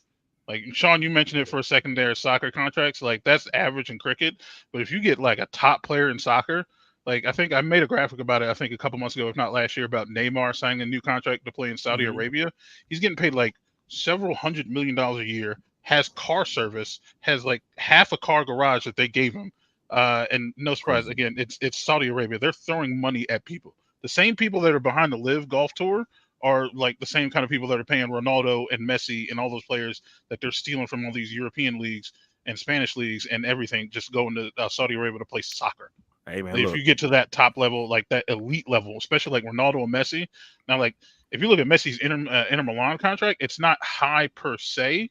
Like Shawn, you mentioned it for a second there, soccer contracts, like that's average in cricket. But if you get like a top player in soccer, like I think I made a graphic about it, I think a couple months ago, if not last year, about Neymar signing a new contract to play in Saudi Arabia. He's getting paid like several $100 million a year, has car service, has like half a car garage that they gave him. And no surprise, again, it's Saudi Arabia. They're throwing money at people. The same people that are behind the Live Golf Tour are like the same kind of people that are paying Ronaldo and Messi and all those players that they're stealing from all these European leagues and Spanish leagues and everything, just going to Saudi Arabia to play soccer. Hey man, If you get to that top level, like that elite level, especially like Ronaldo and Messi. Now, like if you look at Messi's Inter Milan contract, it's not high per se.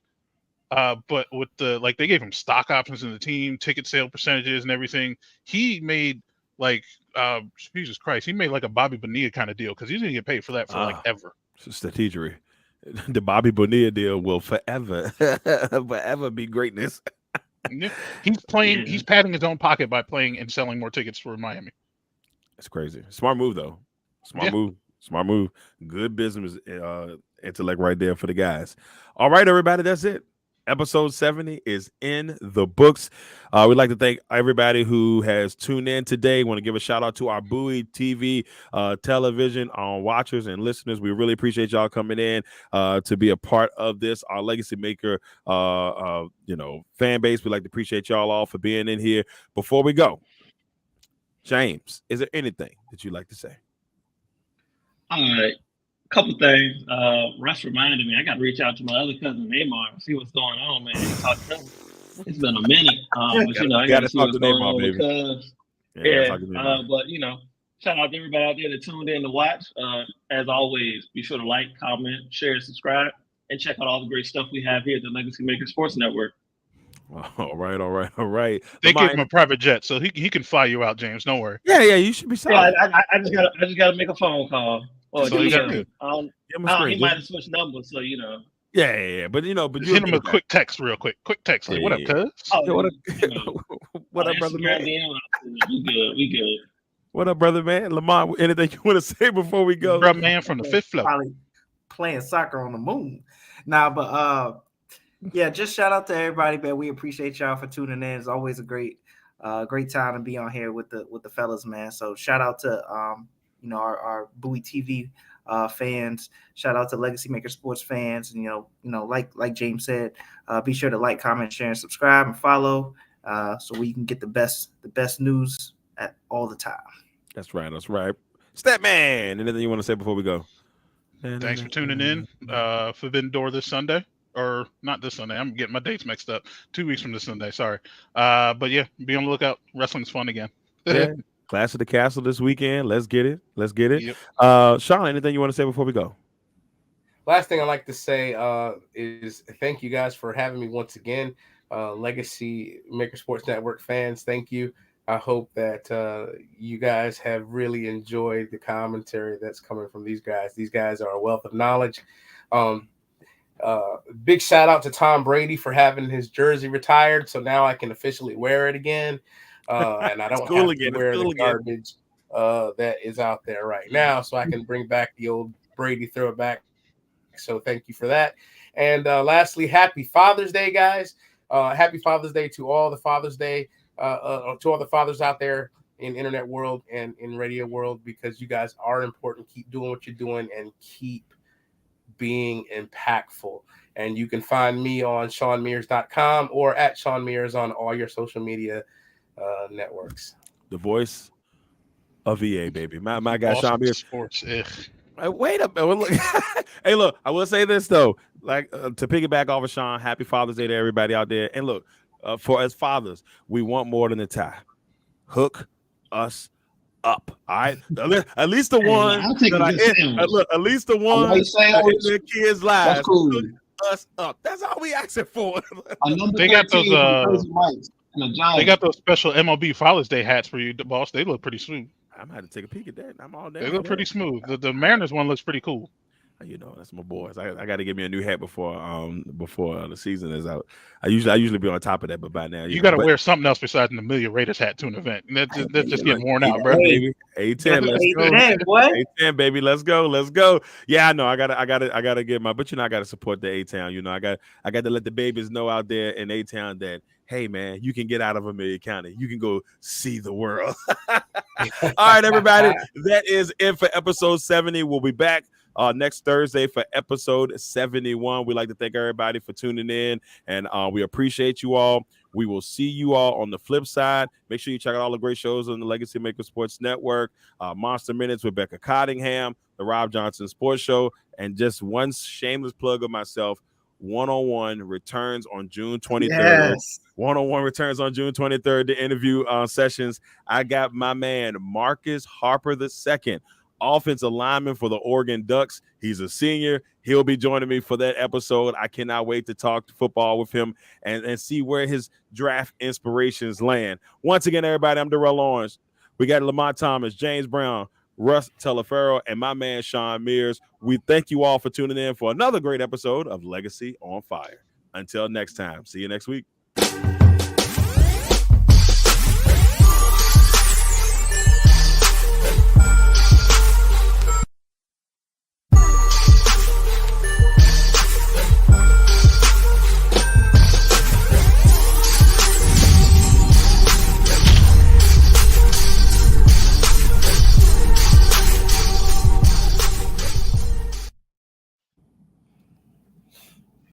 But with the like they gave him stock options in the team, ticket sale percentages and everything. He made like Jesus Christ, he made like a Bobby Bonilla kind of deal because he's gonna get paid for that for like ever. Strategery. The Bobby Bonilla deal will forever be greatness. Yeah. He's padding his own pocket by playing and selling more tickets for Miami. That's crazy. Smart move though. Smart move. Good business intellect right there for the guys. All right, everybody, that's it. Episode 70 is in the books. We'd like to thank everybody who has tuned in today. Want to give a shout out to our Bowie TV television watchers and listeners. We really appreciate y'all coming in to be a part of this. Our Legacy Maker, fan base. We'd like to appreciate y'all all for being in here. Before we go, James, is there anything that you'd like to say? All right. Couple things. Russ reminded me I got to reach out to my other cousin Neymar and see what's going on, man. Talk to him. It's been a minute, but I got to see what's going on because but shout out to everybody out there that tuned in to watch. As always, be sure to like, comment, share, subscribe, and check out all the great stuff we have here at the Legacy Maker Sports Network. All right. They gave him a private jet, so he can fly you out, James. Don't worry. Yeah, you should be solid. Yeah, I just got to make a phone call. Well, so he might have switched numbers, so Yeah, but you hit him a quick text, real quick. Quick text, like, what up, cuz? What up, brother man? We good. What up, brother man? Lamont, anything you want to say before we go? Brother man from the fifth floor. Probably playing soccer on the moon. Just shout out to everybody, man. We appreciate y'all for tuning in. It's always a great time to be on here with the fellas, man. So shout out to our Bowie TV fans. Shout out to Legacy Maker Sports fans. And like James said, be sure to like, comment, share, and subscribe and follow, so we can get the best news at all the time. That's right. Statman, anything you want to say before we go? Thanks for tuning in. Forbidden Door this Sunday. Or not this Sunday. I'm getting my dates mixed up. 2 weeks from this Sunday. Sorry. But yeah, be on the lookout. Wrestling's fun again. Yeah. Clash of the Castle this weekend. Let's get it. Yep. Shawn, anything you want to say before we go? Last thing I'd like to say is thank you guys for having me once again. Legacy Maker Sports Network fans, thank you. I hope that you guys have really enjoyed the commentary that's coming from these guys. These guys are a wealth of knowledge. Big shout out to Tom Brady for having his jersey retired, so now I can officially wear it again. And I don't have to wear the garbage that is out there right now, so I can bring back the old Brady throwback. So thank you for that. And lastly, happy Father's Day, guys. Happy Father's Day to all the Father's Day, to all the fathers out there in internet world and in radio world, because you guys are important. Keep doing what you're doing and keep being impactful. And you can find me on ShawnMears.com or at Shawn Mears on all your social media networks. The voice of VA, baby. My guy, Shawn Mears. Sports. Wait a minute. Look. Hey, look, I will say this though, like to piggyback off of Shawn, happy Father's Day to everybody out there. And look, for as fathers, we want more than a tie. Hook us up. All right. At least the one I'll take that a I good sandwich. look, at least the A one white that in sandwich. their kids' That's lives cool. hook us up. That's all we asking for. A number They got 13 those, from Crazy Mike's and a Giant. They got those special MLB Father's Day hats for you, boss. They look pretty smooth. I'm gonna have to take a peek at that. I'm all down. They for look pretty that. smooth. The Mariners one looks pretty cool. You know, that's my boys. I got to get me a new hat before the season is out. I usually be on top of that, but by now You got to wear something else besides an Amelia Raiders hat to an event. That's just getting worn out, bro. Baby. A10, let's go. A10, baby, let's go. Yeah, I know. I gotta get my. But you know, I gotta support the A-Town. You know, I got to let the babies know out there in A-Town that, hey man, you can get out of Amelia County. You can go see the world. All right, everybody. That is it for episode 70. We'll be back next Thursday for episode 71. We'd like to thank everybody for tuning in, and we appreciate you all. We will see you all on the flip side. Make sure you check out all the great shows on the Legacy Maker Sports Network, Monster Minutes with Becca Cottingham, the Rob Johnson Sports Show, and just one shameless plug of myself. One-on-one returns on June 23rd. Yes. One-on-one returns on June 23rd. The interview sessions. I got my man Marcus Harper II, offensive lineman for the Oregon Ducks. He's a senior. He'll be joining me for that episode. I cannot wait to talk football with him and see where his draft inspirations land. Once again, everybody, I'm Darrell Owens. We got Lamont Thomas, James Brown, Russ Taliaferro, and my man Shawn Mears. We thank you all for tuning in for another great episode of Legacy on Fire. Until next time, see you next week.